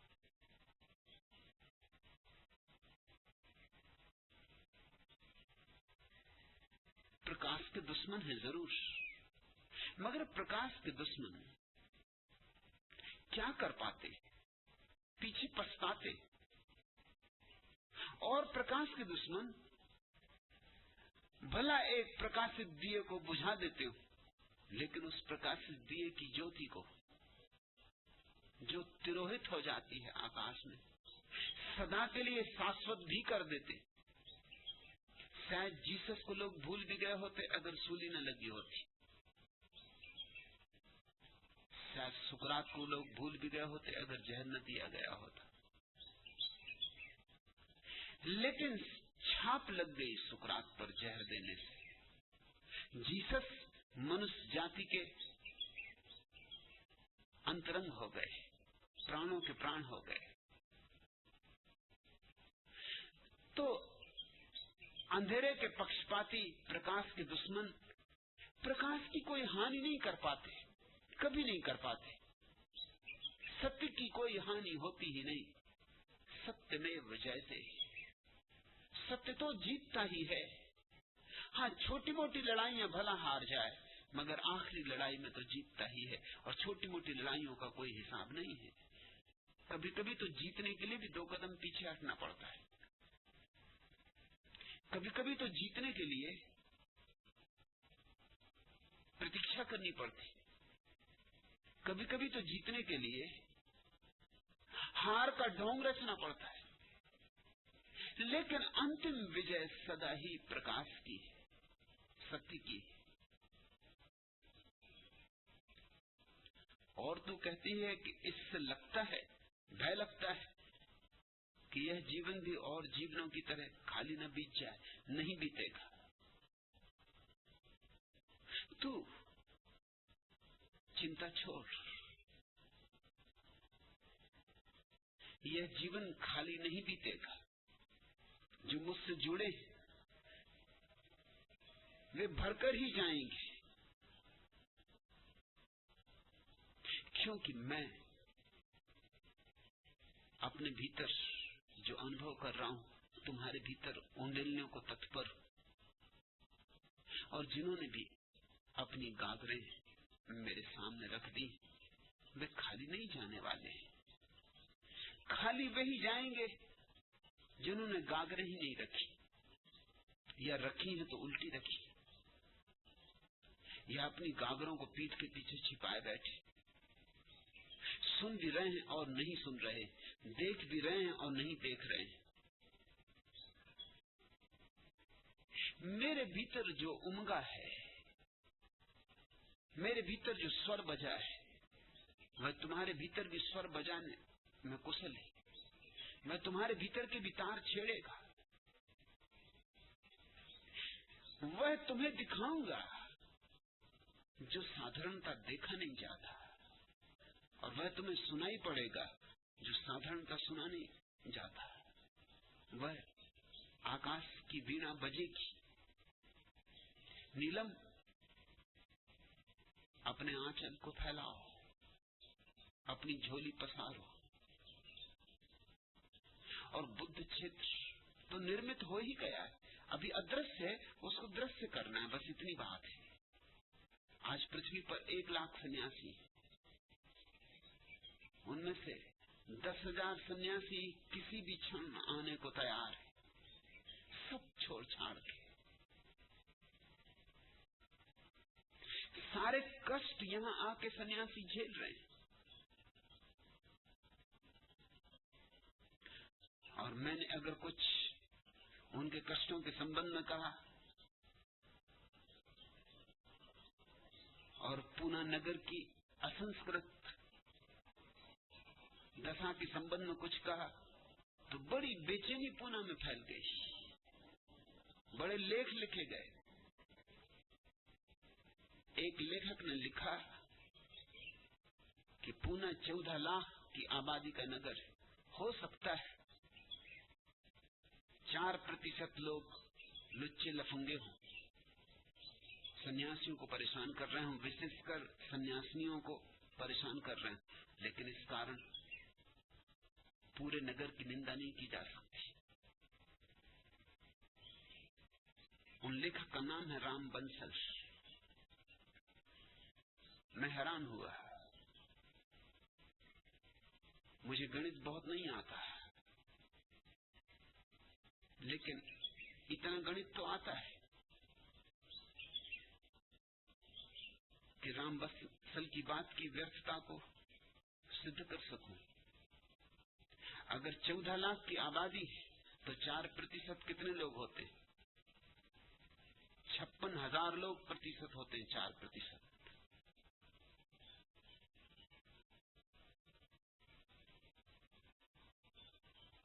प्रकाश के दुश्मन है जरूर, मगर प्रकाश के दुश्मन क्या कर पाते? पीछे पछताते। और प्रकाश के दुश्मन भला एक प्रकाशित दिए को बुझा देते हो, लेकिन उस प्रकाशित दिए की ज्योति को, जो तिरोहित हो जाती है आकाश में, सदा के लिए शाश्वत भी कर देते। शायद जीसस को लोग भूल भी गए होते अगर सूली न लगी होती। शायद सुकरात को लोग भूल भी गए होते अगर जहर न दिया गया होता। लेकिन छाप लग गई सुकरात पर जहर देने से। जीसस मनुष्य जाति के अंतरंग हो गए, प्राणों के प्राण हो गए। तो अंधेरे के पक्षपाती, प्रकाश के दुश्मन, प्रकाश की कोई हानि नहीं कर पाते, कभी नहीं कर पाते। सत्य की कोई हानि होती ही नहीं। सत्यमेव जयते, सत्य तो जीतता ही है। हाँ, छोटी मोटी लड़ाइयां भला हार जाए, मगर आखिरी लड़ाई में तो जीतता ही है। और छोटी मोटी लड़ाइयों का कोई हिसाब नहीं है। कभी कभी तो जीतने के लिए भी 2 कदम पीछे हटना पड़ता है। कभी कभी तो जीतने के लिए प्रतीक्षा करनी पड़ती, कभी कभी तो जीतने के लिए हार का ढोंग रचना पड़ता है। लेकिन अंतिम विजय सदा ही प्रकाश की, सत्य की। और तू कहती है कि इससे लगता है, भय लगता है कि यह जीवन भी और जीवनों की तरह खाली न बीत जाए। नहीं बीतेगा। तू चिंता छोड़, यह जीवन खाली नहीं बीतेगा। जो मुझसे जुड़े वे भरकर ही जाएंगे, क्योंकि मैं अपने भीतर जो अनुभव कर रहा हूं, तुम्हारे भीतर उंडेलने को तत्पर। और जिन्होंने भी अपनी गागरें मेरे सामने रख दी, वे खाली नहीं जाने वाले। खाली वही जाएंगे जिन्होंने गागरें ही नहीं रखी, या रखी है तो उल्टी रखी, या अपनी गागरों को पीठ के पीछे छिपाए बैठे, सुन भी रहे हैं और नहीं सुन रहे, देख भी रहे हैं और नहीं देख रहे। मेरे भीतर जो उमगा है, मेरे भीतर जो स्वर बजा है, वह तुम्हारे भीतर भी स्वर बजाने में कुशल है। मैं तुम्हारे भीतर के भी तार छेड़ेगा। वह तुम्हें दिखाऊंगा जो साधारणता देखा नहीं जाता, और वह तुम्हें सुनाई पड़ेगा जो साधारणता सुना नहीं जाता। वह आकाश की वीणा बजेगी। नीलम, अपने आंचल को फैलाओ, अपनी झोली पसारो, और बुद्ध क्षेत्र तो निर्मित हो ही गया है, अभी अदृश्य है, उसको दृश्य करना है, बस इतनी बात है। आज पृथ्वी पर 1 लाख सन्यासी, उनमें से 10,000 सन्यासी किसी भी क्षण आने को तैयार है, सब छोड़ छाड़ के। सारे कष्ट यहां आके सन्यासी झेल रहे हैं, और मैंने अगर कुछ उनके कष्टों के संबंध में कहा और पूना नगर की असंस्कृत दशा के संबंध में कुछ कहा, तो बड़ी बेचैनी पूना में फैल गई, बड़े लेख लिखे गए। एक लेखक ने लिखा कि पूना 14 लाख की आबादी का नगर है, हो सकता है 4% लोग लुच्चे लफंगे हों, सन्यासियों को परेशान कर रहे हों, विशेषकर सन्यासिनियों को परेशान कर रहे हैं, लेकिन इस कारण पूरे नगर की निंदा नहीं की जा सकती। उन लेखक का नाम है राम बंसल। मैं हैरान हुआ, मुझे गणित बहुत नहीं आता, लेकिन इतना गणित तो आता है कि राम बंसल की बात की व्यर्थता को सिद्ध कर सकूं। अगर 14 लाख की आबादी है तो 4% कितने लोग होते? 56,000 लोग प्रतिशत होते हैं 4%।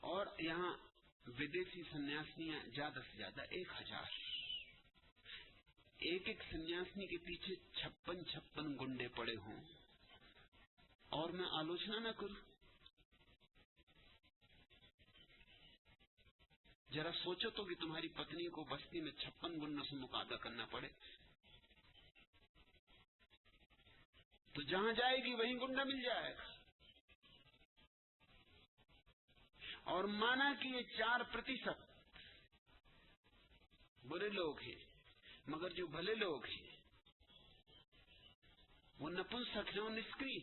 और यहाँ विदेशी सन्यासियां ज्यादा से ज्यादा 1,000। एक सन्यासिनी के पीछे 56 गुंडे पड़े हों, और मैं आलोचना न करूं। जरा सोचो तो कि तुम्हारी पत्नी को बस्ती में 56 गुंडों से मुकाबला करना पड़े, तो जहां जाएगी वहीं गुंडा मिल जाएगा। और माना कि ये 4% बुरे लोग हैं, मगर जो भले लोग हैं वो नपुंसक हैं और निष्क्रिय।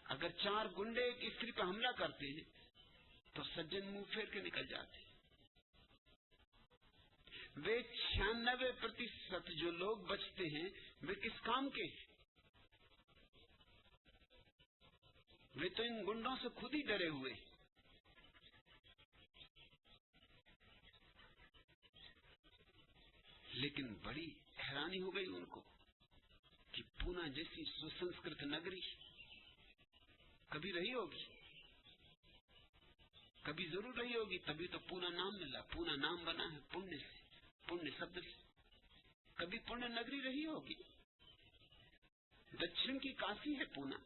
अगर 4 गुंडे एक स्त्री पर हमला करते हैं तो सज्जन मुंह फेर के निकल जाते हैं। वे 96% जो लोग बचते हैं वे किस काम के? वे तो इन गुंडों से खुद ही डरे हुए। लेकिन बड़ी हैरानी हो गई उनको कि पूना जैसी सुसंस्कृत नगरी कभी रही होगी, कभी जरूर रही होगी, तभी तो पूना नाम मिला। पूना नाम बना है पुण्य से, पुण्य शब्द से। कभी पुण्य नगरी रही होगी। दक्षिण की काशी है पूना,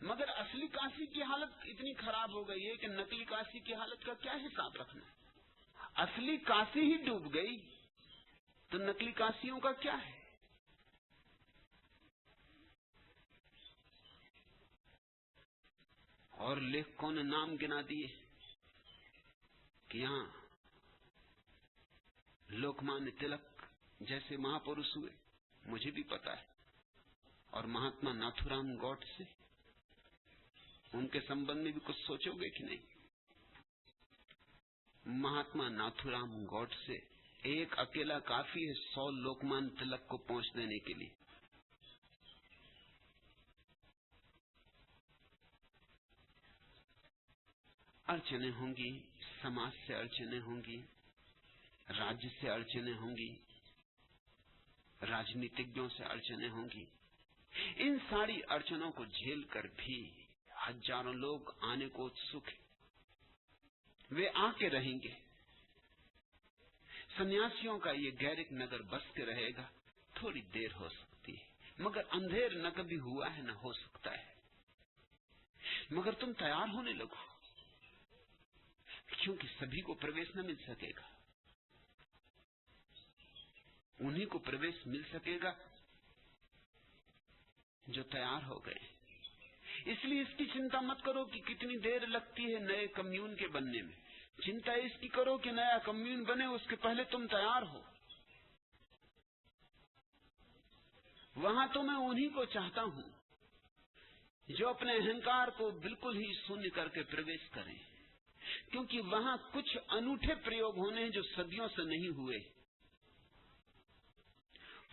मगर असली काशी की हालत इतनी खराब हो गई है कि नकली काशी की हालत का क्या हिसाब रखना। असली काशी ही डूब गई तो नकली काशियों का क्या है? और लेखकों ने नाम गिना दिए कि यहां लोकमान्य तिलक जैसे महापुरुष हुए, मुझे भी पता है। और महात्मा नाथुराम गॉडसे, उनके संबंध में भी कुछ सोचोगे कि नहीं? महात्मा नाथुराम गॉडसे एक अकेला काफी है 100 लोकमान्य तिलक को पहुंच देने के लिए। अड़चने होंगी, समाज से अड़चने होंगी, राज्य से अड़चने होंगी, राजनीतिज्ञों से अड़चने होंगी। इन सारी अड़चनों को झेल कर भी हजारों लोग आने को उत्सुक हैं। वे आके रहेंगे। सन्यासियों का ये गैरिक नगर बस के रहेगा। थोड़ी देर हो सकती है, मगर अंधेर न कभी हुआ है न हो सकता है। मगर तुम तैयार होने लगो, क्योंकि सभी को प्रवेश न मिल सकेगा। उन्हीं को प्रवेश मिल सकेगा जो तैयार हो गए। इसलिए इसकी चिंता मत करो कि कितनी देर लगती है नए कम्यून के बनने में। चिंता इसकी करो कि नया कम्यून बने, उसके पहले तुम तैयार हो। वहां तो मैं उन्हीं को चाहता हूं जो अपने अहंकार को बिल्कुल ही शून्य करके प्रवेश करें, क्योंकि वहां कुछ अनूठे प्रयोग होने हैं जो सदियों से नहीं हुए।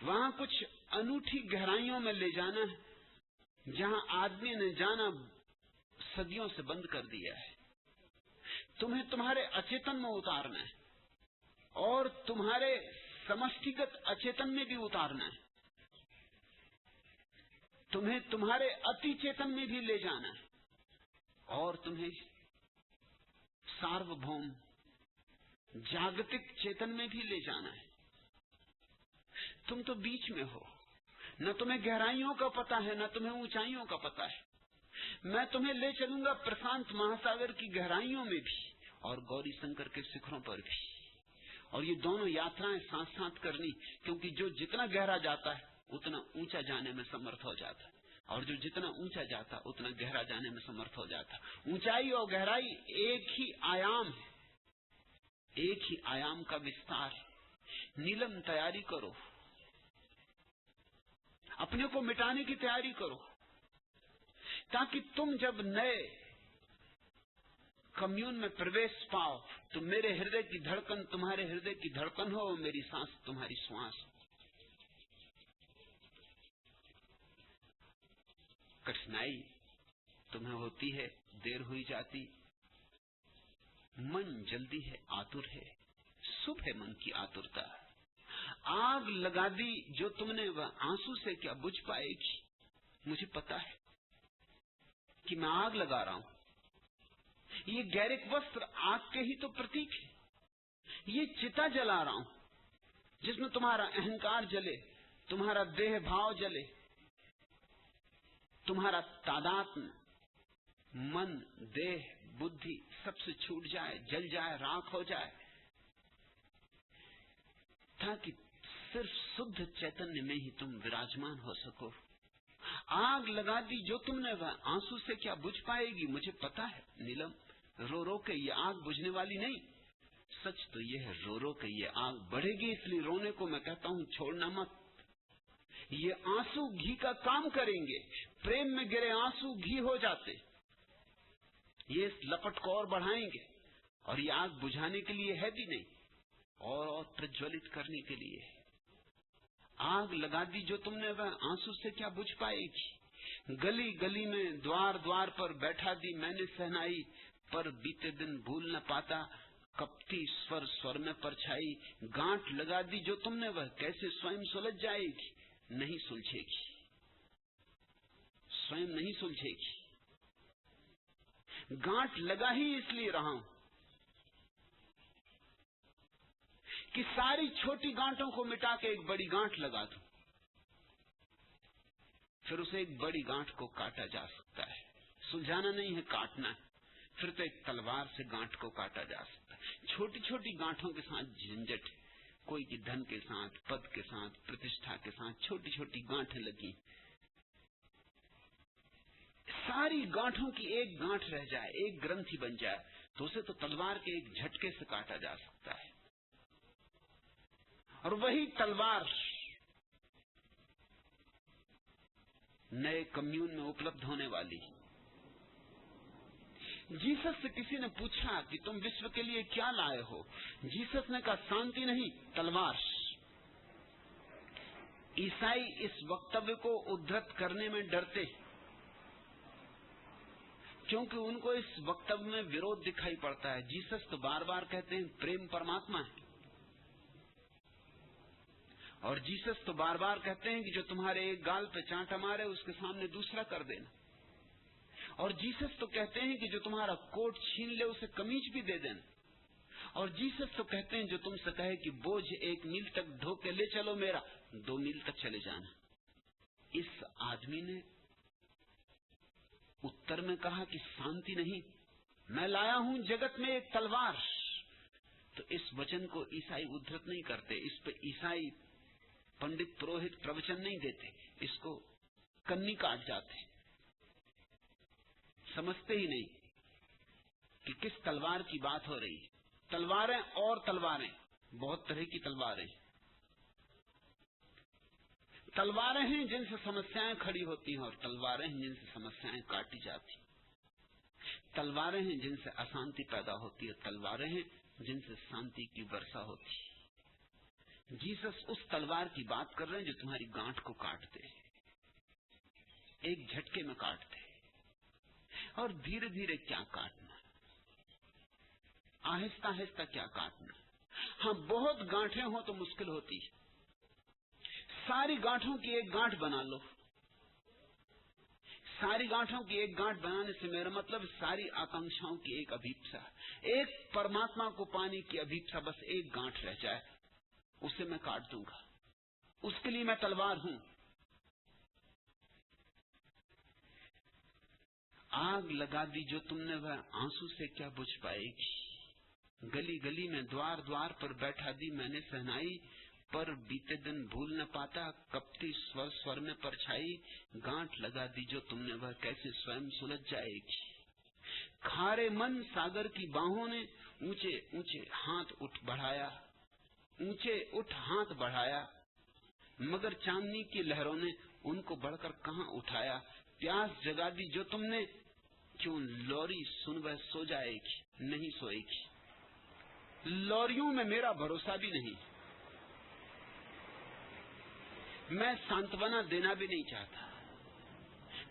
वहां कुछ अनूठी गहराइयों में ले जाना है जहां आदमी ने जाना सदियों से बंद कर दिया है। तुम्हें तुम्हारे अचेतन में उतारना है और तुम्हारे समष्टिगत अचेतन में भी उतारना है। तुम्हें तुम्हारे अति चेतन में भी ले जाना है और तुम्हें सार्वभौम जागतिक चेतन में भी ले जाना है। तुम तो बीच में हो, न तुम्हें गहराइयों का पता है न तुम्हें ऊंचाइयों का पता है। मैं तुम्हें ले चलूंगा प्रशांत महासागर की गहराइयों में भी और गौरी शंकर के शिखरों पर भी। और ये दोनों यात्राएं साथ साथ करनी, क्योंकि जो जितना गहरा जाता है उतना ऊंचा जाने में समर्थ हो जाता है, और जो जितना ऊंचा जाता उतना गहरा जाने में समर्थ हो जाता। ऊंचाई और गहराई एक ही आयाम है, एक ही आयाम का विस्तार है। नीलम, तैयारी करो, अपने को मिटाने की तैयारी करो, ताकि तुम जब नए कम्यून में प्रवेश पाओ तो मेरे हृदय की धड़कन तुम्हारे हृदय की धड़कन हो, मेरी सांस तुम्हारी श्वास। कठिनाई तुम्हें होती है, देर हुई जाती, मन जल्दी है, आतुर है। शुभ है मन की आतुरता। आग लगा दी जो तुमने, वह आंसू से क्या बुझ पाएगी? मुझे पता है कि मैं आग लगा रहा हूं। ये गैरिक वस्त्र आग के ही तो प्रतीक है। ये चिता जला रहा हूं जिसमें तुम्हारा अहंकार जले, तुम्हारा देह भाव जले, तुम्हारा तादात्म्य मन, देह, बुद्धि सबसे छूट जाए, जल जाए, राख हो जाए, ताकि सिर्फ शुद्ध चैतन्य में ही तुम विराजमान हो सको। आग लगा दी जो तुमने, वह आंसू से क्या बुझ पाएगी? मुझे पता है नीलम, रो रो के ये आग बुझने वाली नहीं। सच तो ये है, रो रो के ये आग बढ़ेगी। इसलिए रोने को मैं कहता हूं छोड़ना मत। ये आंसू घी का काम करेंगे। प्रेम में गिरे आंसू घी हो जाते, ये इस लपट को और बढ़ाएंगे। और ये आग बुझाने के लिए है भी नहीं, और प्रज्वलित करने के लिए। आग लगा दी जो तुमने, वह आंसू से क्या बुझ पाएगी? गली गली में, द्वार द्वार पर बैठा दी मैंने सहनाई, पर बीते दिन भूल न पाता, कपटी स्वर स्वर में परछाई। गांठ लगा दी जो तुमने, वह कैसे स्वयं सुलझ जाएगी? नहीं सुलझेगी, स्वयं नहीं सुलझेगी। गांठ लगा ही इसलिए रहा हूं कि सारी छोटी गांठों को मिटा के एक बड़ी गांठ लगा दूं। फिर उसे एक बड़ी गांठ को काटा जा सकता है। सुलझाना नहीं है, काटना है। फिर तो एक तलवार से गांठ को काटा जा सकता है। छोटी छोटी गांठों के साथ झंझट है, कोई की धन के साथ, पद के साथ, प्रतिष्ठा के साथ छोटी छोटी गांठें लगी। सारी गांठों की एक गांठ रह जाए, एक ग्रंथि बन जाए, तो उसे तो तलवार के एक झटके से काटा जा सकता है। और वही तलवार नए कम्यून में उपलब्ध होने वाली। जीसस से किसी ने पूछा कि तुम विश्व के लिए क्या लाए हो? जीसस ने कहा शांति नहीं, तलवार। ईसाई इस वक्तव्य को उद्धृत करने में डरते, क्योंकि उनको इस वक्तव्य में विरोध दिखाई पड़ता है। जीसस तो बार बार कहते हैं प्रेम परमात्मा है, और जीसस तो बार बार कहते हैं कि जो तुम्हारे एक गाल पे चांटा मारे उसके सामने दूसरा कर देना। और जीसस तो कहते हैं कि जो तुम्हारा कोट छीन ले उसे कमीज भी दे देना। और जीसस तो कहते हैं जो तुमसे कहे कि बोझ 1 मील तक ढो के ले चलो मेरा, 2 मील तक चले जाना। इस आदमी ने उत्तर में कहा कि शांति नहीं, मैं लाया हूं जगत में एक तलवार। तो इस वचन को ईसाई उद्धृत नहीं करते, इस पे ईसाई पंडित पुरोहित प्रवचन नहीं देते, इसको कन्नी काट जाते। समझते ही नहीं कि किस तलवार की बात हो रही है। तलवारें और तलवारें, बहुत तरह की तलवारें। तलवारें हैं जिनसे समस्याएं खड़ी होती हैं, और तलवारें हैं जिनसे समस्याएं काटी जाती। तलवारें हैं जिनसे अशांति पैदा होती है, तलवारें हैं जिनसे शांति की वर्षा होती है। जीसस उस तलवार की बात कर रहे हैं जो तुम्हारी गांठ को काटते, एक झटके में काटते। और धीरे धीरे क्या काटना, आहिस्ता आहिस्ता क्या काटना। हाँ, बहुत गांठें हो तो मुश्किल होती है। सारी गांठों की एक गांठ बना लो। सारी गांठों की एक गांठ बनाने से मेरा मतलब सारी आकांक्षाओं की एक अभीप्सा, एक परमात्मा को पाने की अभीप्सा, बस एक गांठ रह जाए, उसे मैं काट दूंगा। उसके लिए मैं तलवार हूं। आग लगा दी जो तुमने, वह आंसू से क्या बुझ पाएगी। गली गली में द्वार द्वार पर बैठा दी मैंने सहनाई, पर बीते दिन भूल न पाता कपटी स्वर स्वर में परछाई। गांठ लगा दी जो तुमने, वह कैसे स्वयं सुलझ जाएगी। खारे मन सागर की बाहों ने ऊंचे ऊंचे हाथ उठ बढ़ाया, ऊंचे उठ हाथ बढ़ाया, मगर चांदनी की लहरों ने उनको बढ़कर कहां उठाया। प्यास जगा दी जो तुमने, क्यों लोरी सुन वह सो जाएगी, नहीं सोएगी। लोरियों में मेरा भरोसा भी नहीं। मैं सांत्वना देना भी नहीं चाहता।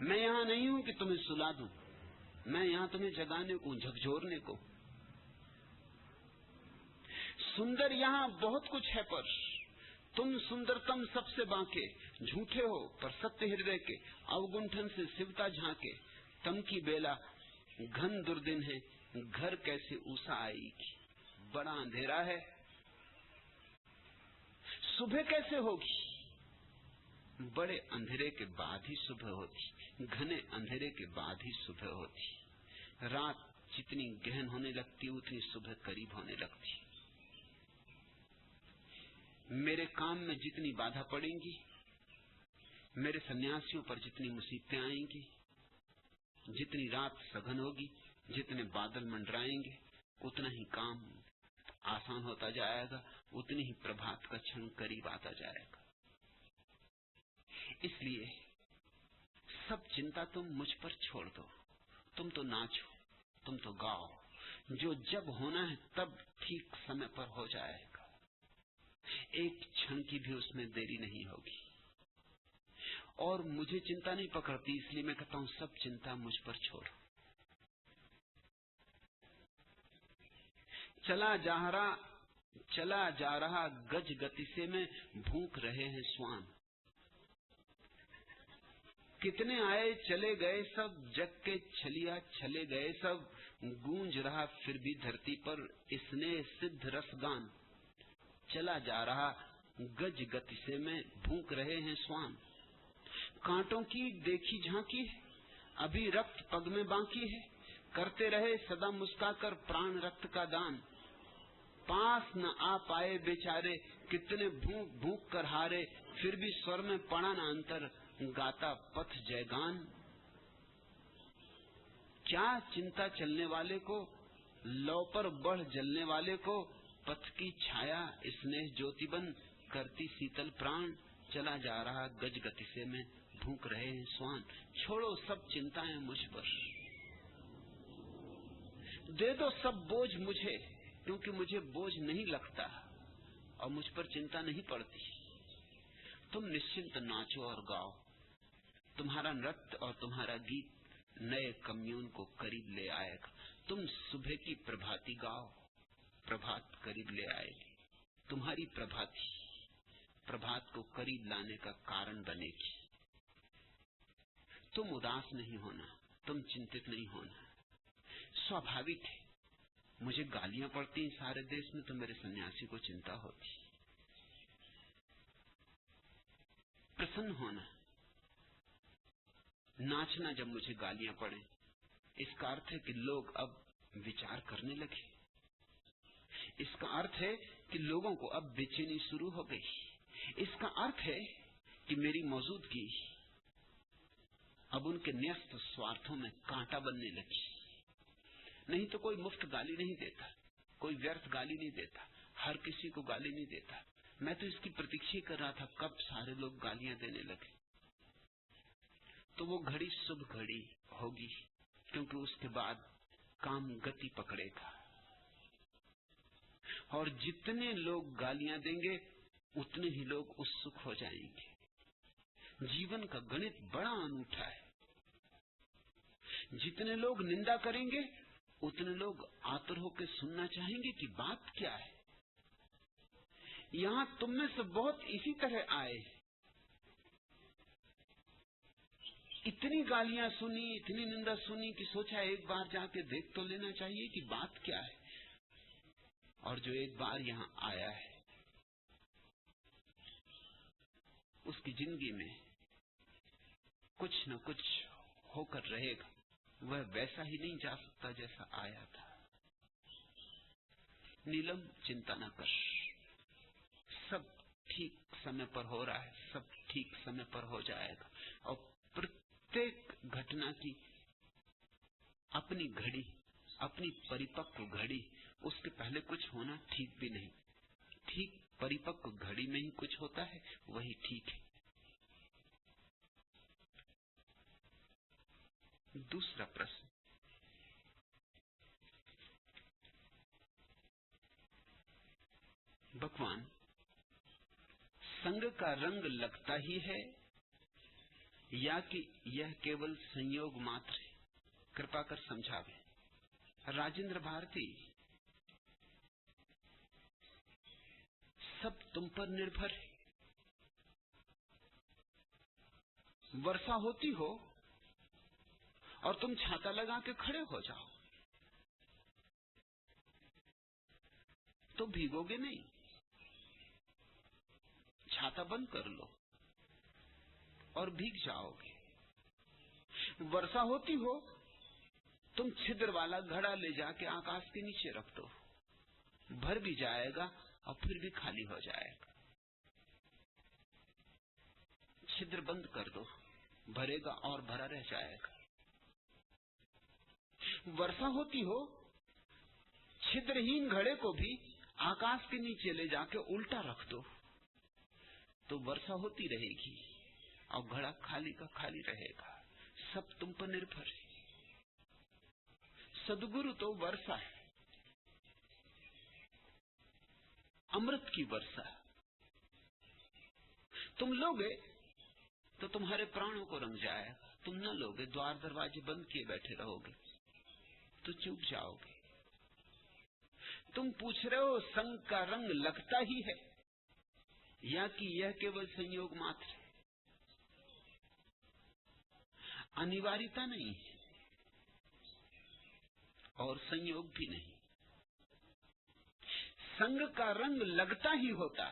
मैं यहां नहीं हूं कि तुम्हें सुला दूं, मैं यहां तुम्हें जगाने को, झकझोरने को। सुंदर यहां बहुत कुछ है, पर तुम सुंदरतम सबसे बांके। झूठे हो पर सत्य हृदय के, अवगुंठन से शिवता झांके। तम की बेला घन दुर्दिन है, घर कैसे उषा आएगी। बड़ा अंधेरा है, सुबह कैसे होगी। बड़े अंधेरे के बाद ही सुबह होती, घने अंधेरे के बाद ही सुबह होती। रात जितनी गहन होने लगती उतनी सुबह करीब होने लगती। मेरे काम में जितनी बाधा पड़ेंगी, मेरे सन्यासियों पर जितनी मुसीबतें आएंगी, जितनी रात सघन होगी, जितने बादल मंडराएंगे, उतना ही काम आसान होता जाएगा, उतनी ही प्रभात का क्षण करीब आता जाएगा। इसलिए सब चिंता तुम मुझ पर छोड़ दो। तुम तो नाचो, तुम तो गाओ, जो जब होना है तब ठीक समय पर हो जाएगा। एक क्षण की भी उसमें देरी नहीं होगी। और मुझे चिंता नहीं पकड़ती, इसलिए मैं कहता हूं सब चिंता मुझ पर छोड़ो। चला जा रहा गज गति से मैं, भूख रहे हैं श्वान। कितने आए चले गए सब, जग के छलिया छले गए सब। गूंज रहा फिर भी धरती पर स्नेह सिद्ध रसगान। चला जा रहा गज गति से मैं, भूख रहे हैं श्वान। कांटों की देखी झांकी है, अभी रक्त पग में बाकी है। करते रहे सदा मुस्काकर प्राण रक्त का दान। पास न आ पाए बेचारे, कितने भूख भूख कर हारे। फिर भी स्वर में पड़ा न अंतर, गाता पथ जयगान। क्या चिंता चलने वाले को, लौ पर बढ़ जलने वाले को। पथ की छाया स्नेह ज्योति बन, करती शीतल प्राण, चला जा रहा गज गति से मैं, भूख रहे हैं श्वान। छोड़ो सब चिंताएं मुझ पर, दे दो सब बोझ मुझे, क्योंकि मुझे बोझ नहीं लगता और मुझ पर चिंता नहीं पड़ती। तुम निश्चिंत नाचो और गाओ, तुम्हारा नृत्य और तुम्हारा गीत नए कम्यून को करीब ले आएगा। तुम सुबह की प्रभाती गाओ, प्रभात करीब ले आएगी। तुम्हारी प्रभाती प्रभात को करीब लाने का कारण बनेगी। तुम उदास नहीं होना, तुम चिंतित नहीं होना। स्वाभाविक है, मुझे गालियां पड़ती सारे देश में तो मेरे सन्यासी को चिंता होती। प्रसन्न होना, नाचना जब मुझे गालियां पड़े, इसका अर्थ है कि लोग अब विचार करने लगे। इसका अर्थ है कि लोगों को अब बेचैनी शुरू हो गई। इसका अर्थ है कि मेरी मौजूदगी अब उनके न्यस्त स्वार्थों में कांटा बनने लगी। नहीं तो कोई मुफ्त गाली नहीं देता, कोई व्यर्थ गाली नहीं देता, हर किसी को गाली नहीं देता। मैं तो इसकी प्रतीक्षा कर रहा था कब सारे लोग गालियां देने लगे। तो वो घड़ी शुभ घड़ी होगी, क्योंकि उसके बाद काम गति पकड़ेगा और जितने लोग गालियां देंगे उतने ही लोग उत्सुक हो जाएंगे। जीवन का गणित बड़ा अनूठा है। जितने लोग निंदा करेंगे उतने लोग आतुर होकर सुनना चाहेंगे कि बात क्या है। यहां तुम में से बहुत इसी तरह आए, इतनी गालियां सुनी, इतनी निंदा सुनी कि सोचा एक बार जाके देख तो लेना चाहिए कि बात क्या है। और जो एक बार यहां आया है उसकी जिंदगी में कुछ न कुछ होकर रहेगा। वह वैसा ही नहीं जा सकता जैसा आया था। नीलम, चिंता न कर, सब ठीक समय पर हो रहा है, सब ठीक समय पर हो जाएगा। और प्रत्येक घटना की अपनी घड़ी, अपनी परिपक्व घड़ी। उसके पहले कुछ होना ठीक भी नहीं। ठीक परिपक्व घड़ी में ही कुछ होता है, वही ठीक है। दूसरा प्रश्न, भगवान, संग का रंग लगता ही है या कि यह केवल संयोग मात्र है? कृपा कर समझावे। राजेंद्र भारती, सब तुम पर निर्भर है। वर्षा होती हो और तुम छाता लगा के खड़े हो जाओ तो भीगोगे नहीं। छाता बंद कर लो और भीग जाओगे। वर्षा होती हो, तुम छिद्र वाला घड़ा ले जाके आकाश के नीचे रख दो, भर भी जाएगा और फिर भी खाली हो जाएगा। छिद्र बंद कर दो, भरेगा और भरा रह जाएगा। वर्षा होती हो, छिद्रहीन घड़े को भी आकाश के नीचे ले जाके उल्टा रख दो तो वर्षा होती रहेगी और घड़ा खाली का खाली रहेगा। सब तुम पर निर्भर है। सद्गुरु तो वर्षा है, अमृत की वर्षा। तुम लोगे तो तुम्हारे प्राणों को रंग जाएगा। तुम न लोगे, द्वार दरवाजे बंद किए बैठे रहोगे तो चूक जाओगे। तुम पूछ रहे हो संग का रंग लगता ही है या कि यह केवल संयोग मात्र है? अनिवार्यता नहीं है और संयोग भी नहीं। संग का रंग लगता ही होता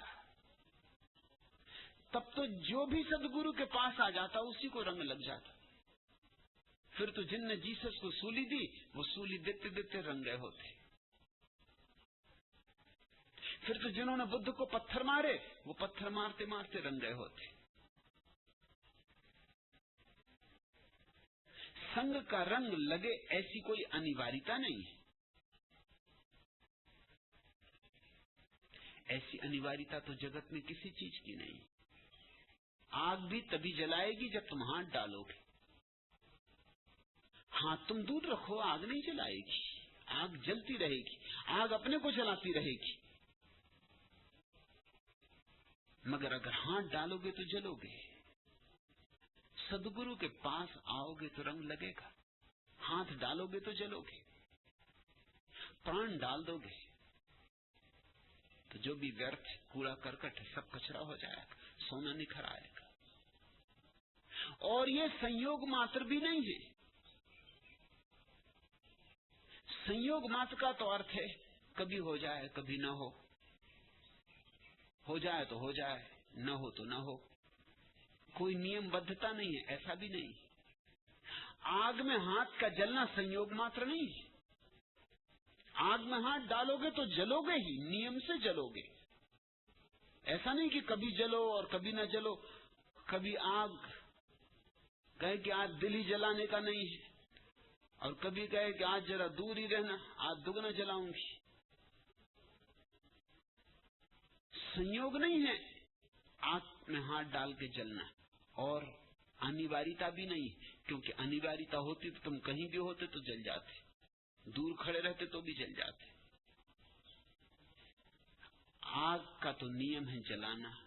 तब तो जो भी सदगुरु के पास आ जाता उसी को रंग लग जाता। फिर तो जिनने जीसस को सूली दी वो सूली देते देते रंग गए होते। फिर तो जिन्होंने बुद्ध को पत्थर मारे वो पत्थर मारते मारते रंग गए होते। संग का रंग लगे ऐसी कोई अनिवार्यता नहीं है। ऐसी अनिवार्यता तो जगत में किसी चीज की नहीं। आग भी तभी जलाएगी जब तुम हाथ डालोगे। हाथ तुम दूर रखो, आग नहीं जलाएगी, आग जलती रहेगी, आग अपने को जलाती रहेगी। मगर अगर हाथ डालोगे तो जलोगे। सदगुरु के पास आओगे तो रंग लगेगा, हाथ डालोगे तो जलोगे। प्राण डाल दोगे तो जो भी व्यर्थ कूड़ा करकट है सब कचरा हो जाएगा, सोना निखर आएगा। और ये संयोग मात्र भी नहीं है। संयोग मात्र का तो अर्थ है कभी हो जाए कभी ना हो जाए तो हो जाए, न हो तो न हो। कोई नियमबद्धता नहीं है, ऐसा भी नहीं। आग में हाथ का जलना संयोग मात्र नहीं है। आग में हाथ डालोगे तो जलोगे ही, नियम से जलोगे। ऐसा नहीं कि कभी जलो और कभी ना जलो। कभी आग कहे कि आज दिल ही जलाने का नहीं है, और कभी कहे कि आज जरा दूर ही रहना, आज दुगना जलाऊंगी। संयोग नहीं है आग में हाथ डाल के जलना, और अनिवार्यता भी नहीं, क्योंकि अनिवार्यता होती तो तुम कहीं भी होते तो जल जाते, दूर खड़े रहते तो भी जल जाते। आग का तो नियम है जलाना,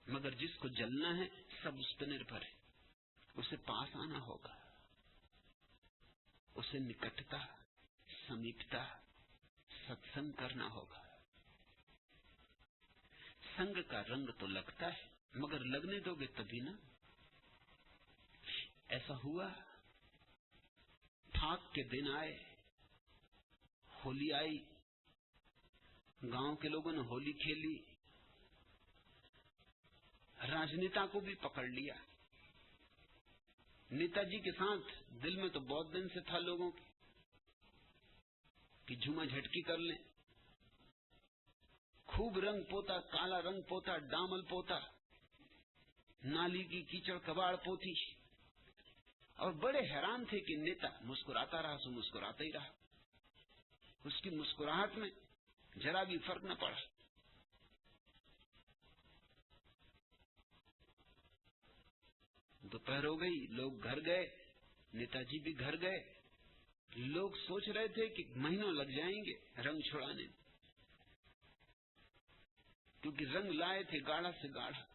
मगर जिसको जलना है सब उस पर निर्भर है। उसे पास आना होगा, उसे निकटता, समीपता, सत्संग करना होगा। संग का रंग तो लगता है, मगर लगने दोगे तभी ना। ऐसा हुआ, फाग के दिन आए, होली आई, गांव के लोगों ने होली खेली, राजनेता को भी पकड़ लिया। नेताजी के साथ दिल में तो बहुत दिन से था लोगों की कि झूमा झटकी कर ले। खूब रंग पोता, काला रंग पोता, डामल पोता, नाली की कीचड़ कबाड़ पोती, और बड़े हैरान थे कि नेता मुस्कुराता रहा, सो मुस्कुराता ही रहा। उसकी मुस्कुराहट में जरा भी फर्क न पड़ा। दोपहर हो गई, लोग घर गए, नेताजी भी घर गए। लोग सोच रहे थे कि महीनों लग जाएंगे रंग छुड़ाने, क्योंकि रंग लाए थे गाढ़ा से गाढ़ा।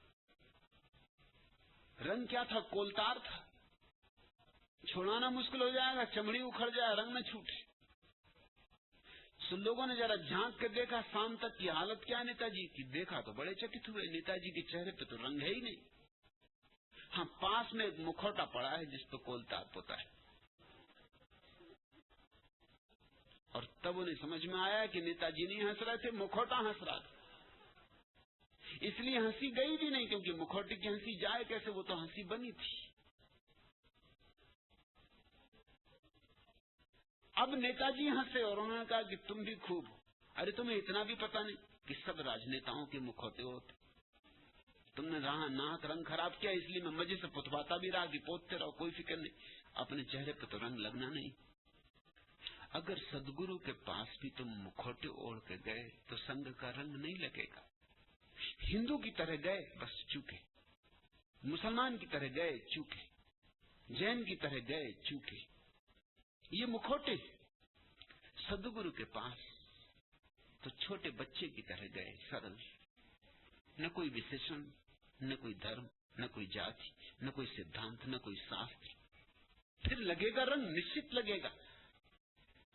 रंग क्या था? कोलतार था। छुड़ाना मुश्किल हो जाएगा, चमड़ी उखड़ जाए, रंग न छूटे। लोगों ने जरा झांक के देखा शाम तक की हालत क्या है नेताजी की। देखा तो बड़े चकित हुए, नेताजी के चेहरे पे तो रंग है ही नहीं। हाँ, पास में एक मुखौटा पड़ा है जिस पर कोलतार पोता है। और तब उन्हें समझ में आया कि नेताजी नहीं हंस रहे थे, मुखौटा हंस रहा था। इसलिए हंसी गई भी नहीं, क्योंकि मुखौटे की हंसी जाए कैसे, वो तो हंसी बनी थी। अब नेताजी हंसे और उन्होंने कहा कि तुम भी खूब। अरे तुम्हें इतना भी पता नहीं कि सब राजनेताओं के मुखौटे होते। तुमने नाक रंग खराब किया, इसलिए मैं मजे से पुतवाता भी रहा कि पोतते रहो, कोई फिक्र नहीं, अपने चेहरे पे तो रंग लगना नहीं। अगर सदगुरु के पास भी तुम मुखौटे ओढ़ के गए तो संग का रंग नहीं लगेगा। हिंदू की तरह गए बस चूके, मुसलमान की तरह गए चूके, जैन की तरह गए चूके, ये मुखौटे। सदगुरु के पास तो छोटे बच्चे की तरह गए, सरल, न कोई विशेषण, न कोई धर्म, न कोई जाति, न कोई सिद्धांत, न कोई शास्त्र। फिर लगेगा रंग, निश्चित लगेगा,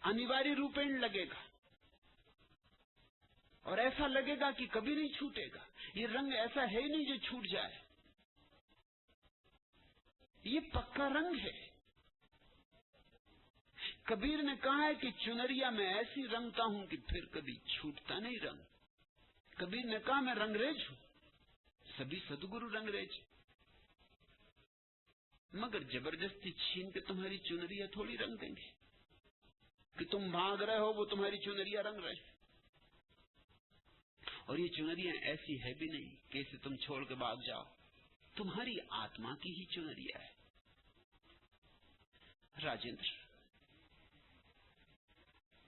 अनिवार्य रूपेण लगेगा, और ऐसा लगेगा कि कभी नहीं छूटेगा। ये रंग ऐसा है ही नहीं जो छूट जाए, ये पक्का रंग है। कबीर ने कहा है कि चुनरिया में ऐसी रंगता हूं कि फिर कभी छूटता नहीं रंग। कबीर ने कहा मैं रंगरेज हूं, सभी सदगुरु रंगरेज, मगर जबरदस्ती छीन के तुम्हारी चुनरिया थोड़ी रंग देंगे कि तुम भाग रहे हो वो तुम्हारी चुनरिया रंग रहे। और ये चुनरिया ऐसी है भी नहीं कि इसे तुम छोड़ के भाग जाओ, तुम्हारी आत्मा की ही चुनरिया है। राजेंद्र,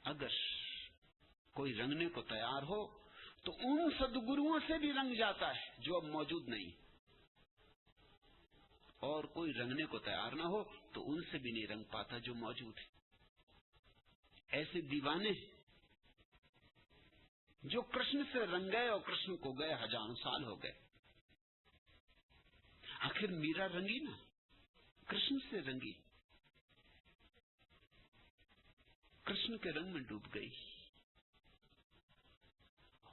अगर कोई रंगने को तैयार हो तो उन सद्गुरुओं से भी रंग जाता है जो अब मौजूद नहीं। और कोई रंगने को तैयार ना हो तो उनसे भी नहीं रंग पाता जो मौजूद है। ऐसे दीवाने जो कृष्ण से रंग गए और कृष्ण को गए हजारों साल हो गए। आखिर मीरा रंगी ना, कृष्ण से रंगी, कृष्ण के रंग में डूब गई।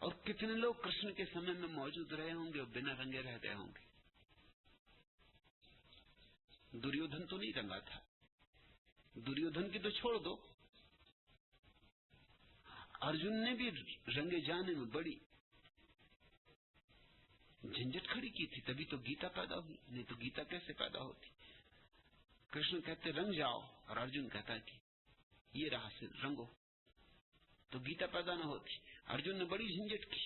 और कितने लोग कृष्ण के समय में मौजूद रहे होंगे और बिना रंगे रह गए होंगे। दुर्योधन तो नहीं रंगा था, दुर्योधन की तो छोड़ दो, अर्जुन ने भी रंगे जाने में बड़ी झंझट खड़ी की थी, तभी तो गीता पैदा हुई, नहीं तो गीता कैसे पैदा होती। कृष्ण कहते रंग जाओ और अर्जुन कहता कि ये राह से रंगो, तो गीता पैदा न होती। अर्जुन ने बड़ी झंझट की,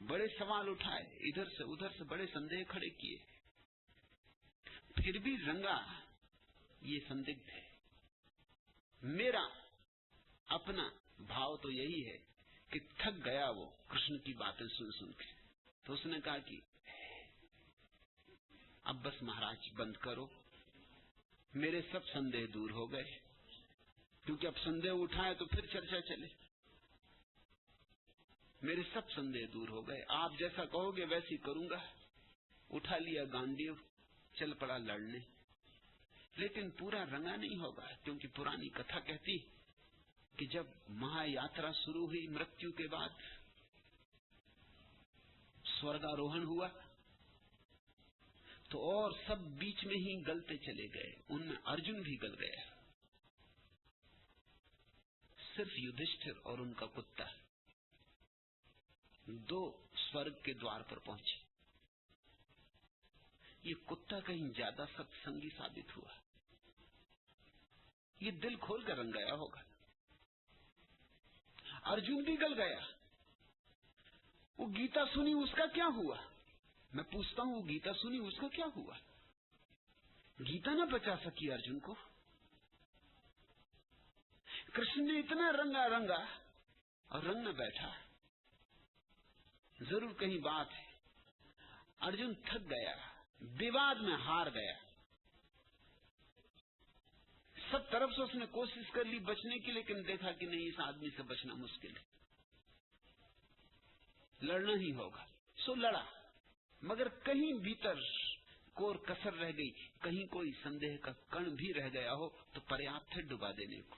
बड़े सवाल उठाए, इधर से उधर से बड़े संदेह खड़े किए, फिर भी रंगा ये संदिग्ध है। मेरा अपना भाव तो यही है कि थक गया वो कृष्ण की बातें सुन सुन के, तो उसने कहा कि अब बस महाराज बंद करो, मेरे सब संदेह दूर हो गए, क्योंकि अब संदेह उठाए तो फिर चर्चा चले। मेरे सब संदेह दूर हो गए, आप जैसा कहोगे वैसी करूंगा। उठा लिया गांडीव, चल पड़ा लड़ने। लेकिन पूरा रंगा नहीं होगा, क्योंकि पुरानी कथा कहती कि जब महायात्रा शुरू हुई मृत्यु के बाद, स्वर्गारोहण हुआ, तो और सब बीच में ही गलते चले गए, उनमें अर्जुन भी गल गया। सिर्फ युधिष्ठिर और उनका कुत्ता दो स्वर्ग के द्वार पर पहुंचे। ये कुत्ता कहीं ज्यादा सत्संगी साबित हुआ, ये दिल खोल कर रंग गया होगा। अर्जुन भी गल गया, वो गीता सुनी, उसका क्या हुआ? मैं पूछता हूं, गीता सुनी, उसका क्या हुआ? गीता ना बचा सकी अर्जुन को। कृष्ण ने इतना रंगा रंगा और रंग में बैठा। जरूर कहीं बात है, अर्जुन थक गया, विवाद में हार गया। सब तरफ से उसने कोशिश कर ली बचने की, लेकिन देखा कि नहीं, इस आदमी से बचना मुश्किल है, लड़ना ही होगा। सो लड़ा, मगर कहीं भीतर कोर कसर रह गई, कहीं कोई संदेह का कण भी रह गया हो तो पर्याप्त है डुबा देने को।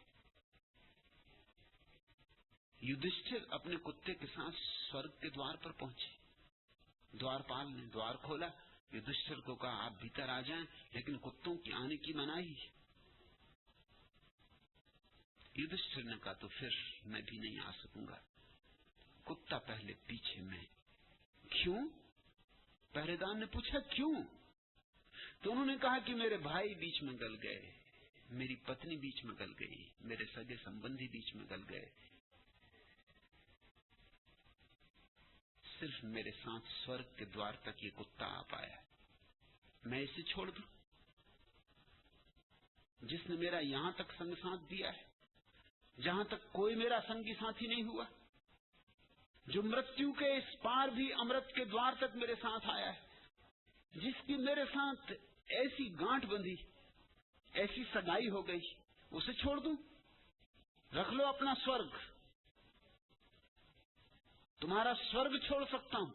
युधिष्ठिर अपने कुत्ते के साथ स्वर्ग के द्वार पर पहुंचे। द्वारपाल ने द्वार खोला, युधिष्ठिर को कहा आप भीतर आ जाएं, लेकिन कुत्तों की आने की मनाही है। युधिष्ठिर ने कहा तो फिर मैं भी नहीं आ सकूंगा। कुत्ता पहले पीछे में। क्यों? पहरेदार ने पूछा क्यों? तो उन्होंने कहा कि मेरे भाई बीच में गल गए, मेरी पत्नी बीच में गल गई, मेरे सगे संबंधी बीच में गल गए, सिर्फ मेरे साथ स्वर्ग के द्वार तक ये कुत्ता आ पाया। मैं इसे छोड़ दूं, जिसने मेरा यहां तक संग साथ दिया है, जहां तक कोई मेरा संगी साथी नहीं हुआ, जो मृत्यु के इस पार भी अमृत के द्वार तक मेरे साथ आया है, जिसकी मेरे साथ ऐसी गांठ बंधी, ऐसी सगाई हो गई, उसे छोड़ दूं? रख लो अपना स्वर्ग, तुम्हारा स्वर्ग छोड़ सकता हूं,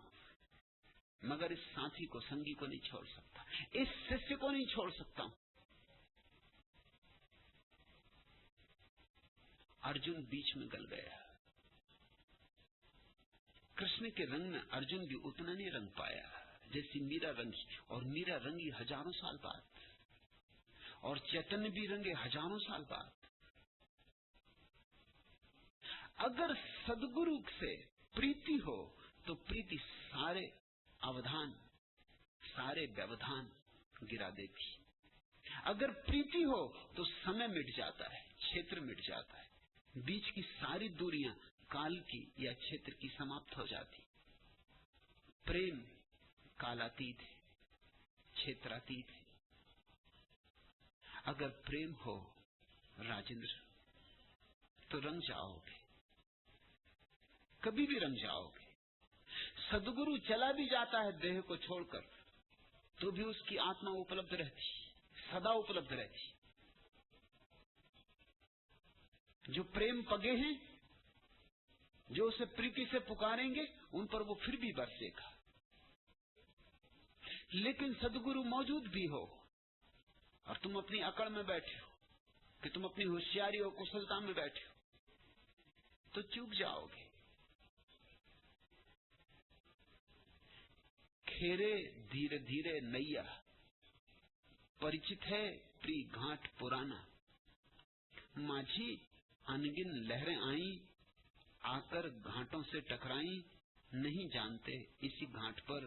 मगर इस साथी को, संगी को नहीं छोड़ सकता, इस शिष्य को नहीं छोड़ सकता हूं। अर्जुन बीच में गल गया। कृष्ण के रंग में अर्जुन भी उतना नहीं रंग पाया जैसी मीरा रंगी, और मीरा रंगी हजारों साल बाद, और चैतन्य भी रंगे हजारों साल बाद। अगर सद्गुरु से प्रीति हो तो प्रीति सारे अवधान, सारे व्यवधान गिरा देती। अगर प्रीति हो तो समय मिट जाता है, क्षेत्र मिट जाता है, बीच की सारी दूरियां काल की या क्षेत्र की समाप्त हो जाती। प्रेम कालातीत है, क्षेत्रातीत है। अगर प्रेम हो राजेंद्र तो रंग जाओगे, कभी भी रंग जाओगे। सद्गुरु चला भी जाता है देह को छोड़कर, तो भी उसकी आत्मा उपलब्ध रहती, सदा उपलब्ध रहती। जो प्रेम पगे हैं, जो उसे प्रीति से पुकारेंगे, उन पर वो फिर भी बरसेगा। लेकिन सद्गुरु मौजूद भी हो और तुम अपनी अकड़ में बैठे हो, कि तुम अपनी होशियारी और कुशलता में बैठे हो, तो चूक जाओगे। खेरे धीरे धीरे नैया, परिचित है प्री घाट पुराना। माझी अनगिन लहरें आई, आकर घाटों से टकराई, नहीं जानते इसी घाट पर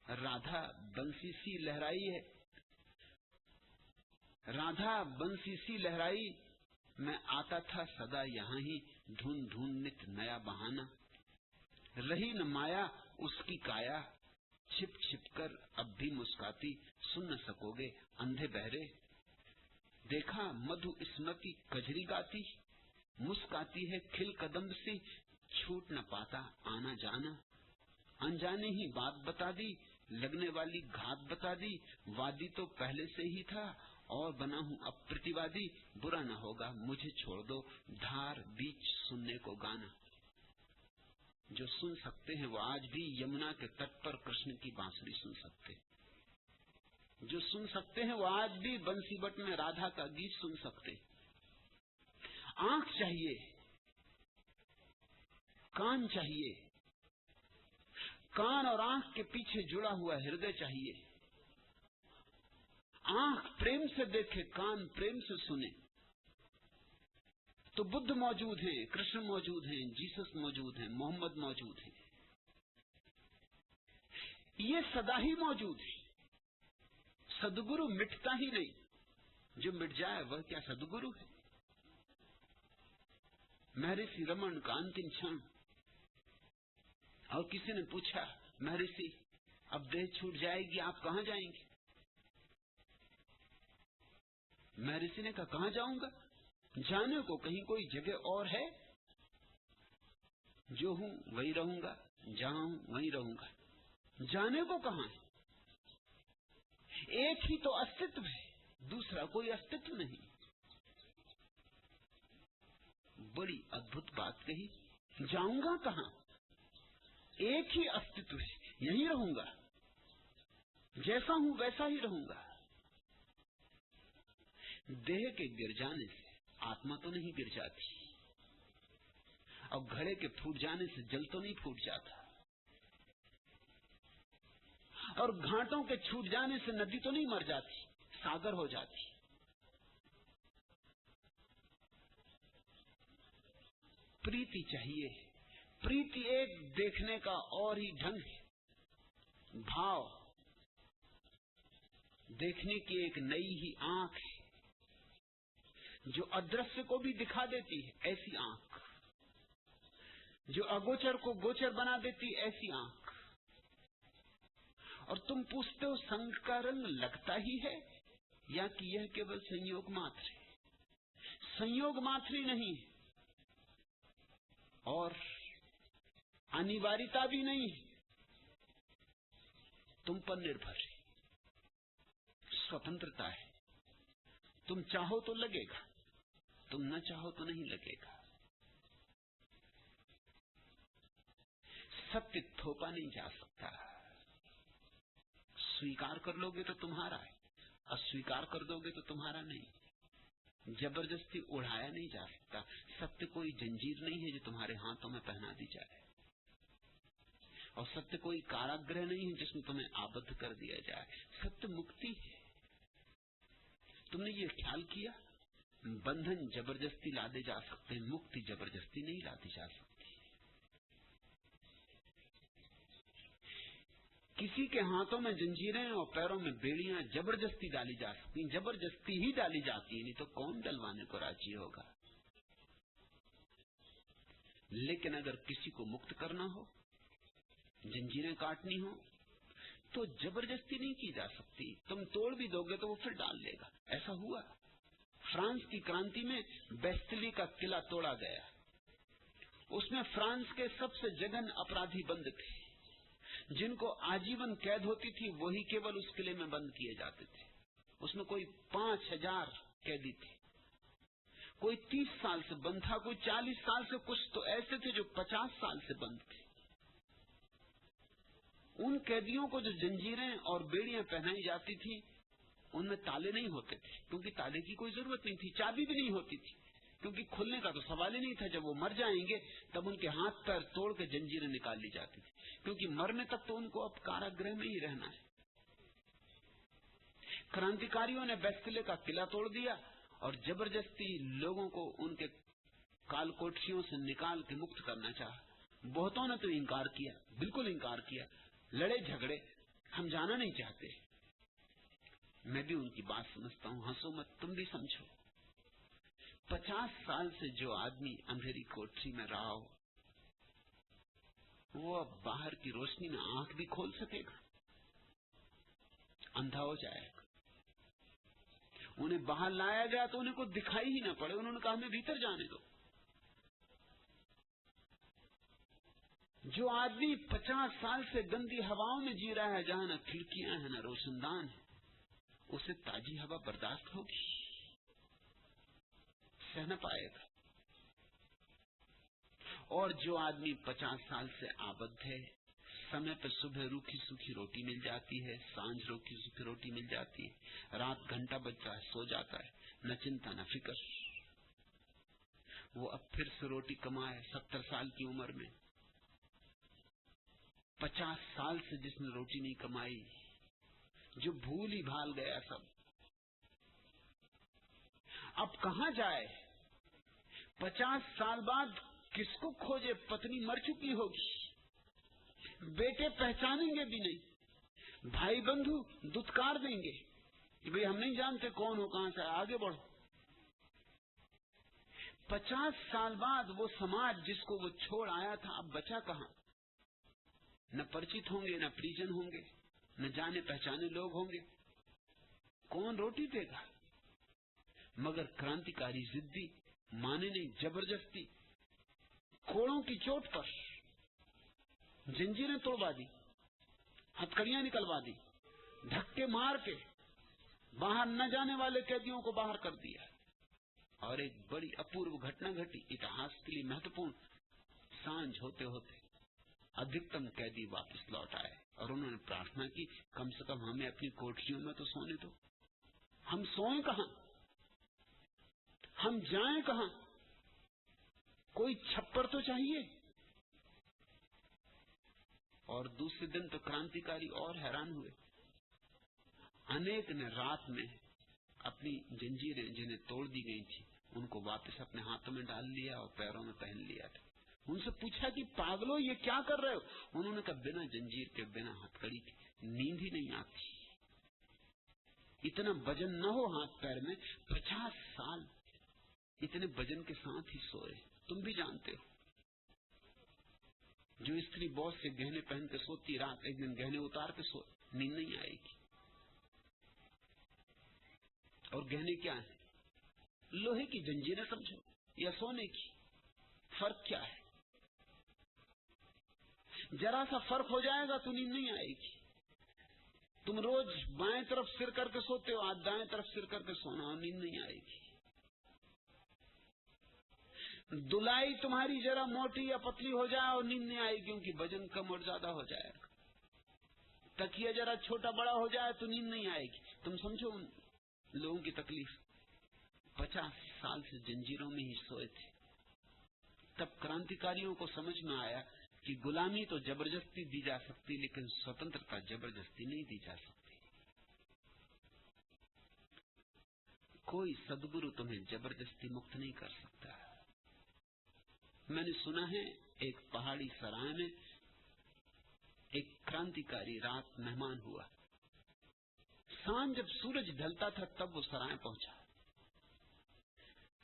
राधा बंसी सी लहराई है। राधा बंसी सी लहराई, मैं आता था सदा यहाँ ही, ढूंढ ढूंढ नित नया बहाना। रही न माया उसकी काया, छिप छिप कर अब भी मुस्काती, सुन न सकोगे अंधे बहरे। देखा मधु स्मृति कजरी गाती, मुस्काती है खिल कदम से, छूट न पाता आना जाना। अनजाने ही बात बता दी, लगने वाली घात बता दी, वादी तो पहले से ही था और बना हूं अब प्रतिवादी। बुरा न होगा मुझे छोड़ दो, धार बीच सुनने को गाना। जो सुन सकते हैं वो आज भी यमुना के तट पर कृष्ण की बांसुरी सुन सकते। जो सुन सकते हैं वो आज भी बंसीबट में राधा का गीत सुन सकते। आंख चाहिए, कान चाहिए, कान और आंख के पीछे जुड़ा हुआ हृदय चाहिए। आंख प्रेम से देखे, कान प्रेम से सुने, तो बुद्ध मौजूद हैं, कृष्ण मौजूद हैं, जीसस मौजूद हैं, मोहम्मद मौजूद हैं। ये सदा ही मौजूद है। सद्गुरु मिटता ही नहीं, जो मिट जाए वह क्या सद्गुरु है। महर्षि रमन का अंतिम क्षण, और किसी ने पूछा, महर्षि अब देह छूट जाएगी, आप कहां जाएंगे? महर्षि ने कहा, कहां जाऊंगा? जाने को कहीं कोई जगह और है? जो हूं वही रहूंगा, जहां हूं वही रहूंगा। जाने को कहां है? एक ही तो अस्तित्व है, दूसरा कोई अस्तित्व नहीं। बड़ी अद्भुत बात कही। जाऊंगा कहां? एक ही अस्तित्व है, यहीं रहूंगा, जैसा हूं वैसा ही रहूंगा। देह के गिर जाने से आत्मा तो नहीं गिर जाती, और घड़े के फूट जाने से जल तो नहीं फूट जाता, और घाटों के छूट जाने से नदी तो नहीं मर जाती, सागर हो जाती। प्रीति चाहिए। प्रीति एक देखने का और ही ढंग है, भाव देखने की एक नई ही आंख है, जो अदृश्य को भी दिखा देती है, ऐसी आंख, जो अगोचर को गोचर बना देती, ऐसी आंख। और तुम पूछते हो संग का रंग लगता ही है, या कि यह केवल संयोग मात्र है? संयोग मात्र ही नहीं है, और अनिवार्यता भी नहीं है, तुम पर निर्भर है, स्वतंत्रता है। तुम चाहो तो लगेगा, तुम न चाहो तो नहीं लगेगा। सत्य थोपा नहीं जा सकता। स्वीकार कर लोगे तो तुम्हारा है, अस्वीकार कर दोगे तो तुम्हारा नहीं। जबरदस्ती उड़ाया नहीं जा सकता। सत्य कोई जंजीर नहीं है जो तुम्हारे हाथों में पहना दी जाए, और सत्य कोई कारागृह नहीं है जिसमें तुम्हें आबद्ध कर दिया जाए। सत्य मुक्ति है। तुमने ये ख्याल किया? बंधन जबरदस्ती लादे जा सकते हैं, मुक्ति जबरदस्ती नहीं लादी जा सकती। किसी के हाथों में जंजीरें और पैरों में बेड़ियां जबरदस्ती डाली जा सकती, जबरदस्ती ही डाली जाती है, नहीं तो कौन डलवाने को राजी होगा। लेकिन अगर किसी को मुक्त करना हो, जंजीरें काटनी हो, तो जबरदस्ती नहीं की जा सकती। तुम तोड़ भी दोगे तो वो फिर डाल लेगा। ऐसा हुआ फ्रांस की क्रांति में, बेस्टिली का किला तोड़ा गया। उसमें फ्रांस के सबसे जघन्य अपराधी बंद थे। जिनको आजीवन कैद होती थी वही केवल उस किले में बंद किए जाते थे। उसमें कोई 5000 कैदी थे, कोई 30 साल से बंद था, कोई 40 साल से, कुछ तो ऐसे थे जो 50 साल से बंद थे। उन कैदियों को जो जंजीरें और बेड़ियां पहनाई जाती थी उनमें ताले नहीं होते थे, क्योंकि ताले की कोई जरूरत नहीं थी। चाबी भी नहीं होती थी, क्योंकि खुलने का तो सवाल ही नहीं था। जब वो मर जाएंगे तब उनके हाथ पैर तोड़ के जंजीरें निकाल ली जाती थी, क्योंकि मरने तक तो उनको अब कारागृह में ही रहना है। क्रांतिकारियों ने बैस्टिले का किला तोड़ दिया और जबरदस्ती लोगों को उनके कालकोठरियों से निकाल के मुक्त करना चाहा। बहुतों ने तो इंकार किया, बिल्कुल इंकार किया, लड़े झगड़े, हम जाना नहीं चाहते। मैं भी उनकी बात समझता हूं, हंसो मत, तुम भी समझो। 50 साल से जो आदमी अंधेरी कोठरी में रहा हो, वो अब बाहर की रोशनी में आंख भी खोल सकेगा? अंधा हो जाएगा। उन्हें बाहर लाया गया तो उन्हें कुछ दिखाई ही ना पड़े। उन्होंने कहा हमें भीतर जाने दो। जो आदमी 50 साल से गंदी हवाओं में जी रहा है, जहां न खिड़कियां हैं न रोशनदान है, उसे ताजी हवा बर्दाश्त होगी? सह न पाएगा। और जो आदमी 50 साल से आबद्ध है, समय पर सुबह रूखी सूखी रोटी मिल जाती है, सांझ रूखी सूखी रोटी मिल जाती है, रात घंटा बजता है सो जाता है, न चिंता न फिक्र। वो अब फिर से रोटी कमाए 70 साल की उम्र में। 50 साल से जिसने रोटी नहीं कमाई, जो भूल ही भाल गया सब, अब कहां जाए? 50 साल बाद किसको खोजे? पत्नी मर चुकी होगी, बेटे पहचानेंगे भी नहीं, भाई बंधु दुत्कार देंगे कि भाई हम नहीं जानते कौन हो, कहां से, आगे बढ़ो। 50 साल बाद वो समाज जिसको वो छोड़ आया था अब बचा कहां? न परिचित होंगे, न परिजन होंगे, न जाने पहचाने लोग होंगे। कौन रोटी देगा? मगर क्रांतिकारी जिद्दी माने नहीं, जबरदस्ती कोड़ों की चोट पर जंजीरें तोड़वा दी, हथकड़ियां निकलवा दी, धक्के मार के बाहर न जाने वाले कैदियों को बाहर कर दिया। और एक बड़ी अपूर्व घटना घटी, इतिहास के लिए महत्वपूर्ण। सांझ होते होते अधिकतम कैदी वापस लौट आए और उन्होंने प्रार्थना की, कम से कम हमें अपनी कोठरियों में तो सोने दो। हम सोएं कहां? हम जाएं कहां? कोई छप्पर तो चाहिए। और दूसरे दिन तो क्रांतिकारी और हैरान हुए। अनेक ने रात में अपनी जंजीरें जिन्हें तोड़ दी गई थी उनको वापस अपने हाथों में डाल लिया और पैरों में पहन लिया था। उनसे पूछा कि पागलों ये क्या कर रहे हो? उन्होंने कहा बिना जंजीर के, बिना हथकड़ी के नींद ही नहीं आती। इतना वजन न हो हाथ पैर में, 50 साल इतने वजन के साथ ही सोए। तुम भी जानते हो, जो स्त्री बहुत से गहने पहन के सोती, रात एक दिन गहने उतार के सो, नींद नहीं आएगी। और गहने क्या है? लोहे की जंजीरें समझो या सोने की, फर्क क्या है? जरा सा फर्क हो जाएगा तो नींद नहीं आएगी। तुम रोज बाएं तरफ सिर करके सोते हो, आज दाएं तरफ सिर करके सोना, और नींद नहीं आएगी। दुलाई तुम्हारी जरा मोटी या पतली हो जाए और नींद नहीं आएगी, क्योंकि वजन कम और ज्यादा हो जाएगा। तकिया जरा छोटा बड़ा हो जाए तो नींद नहीं आएगी। तुम समझो उन लोगों की तकलीफ। 50 साल से जंजीरों में ही सोए थे। तब क्रांतिकारियों को समझ में आया कि गुलामी तो जबरदस्ती दी जा सकती, लेकिन स्वतंत्रता जबरदस्ती नहीं दी जा सकती। कोई सद्गुरु तुम्हें जबरदस्ती मुक्त नहीं कर सकता। मैंने सुना है एक पहाड़ी सराय में एक क्रांतिकारी रात मेहमान हुआ। सांझ जब सूरज ढलता था तब वो सराय पहुंचा।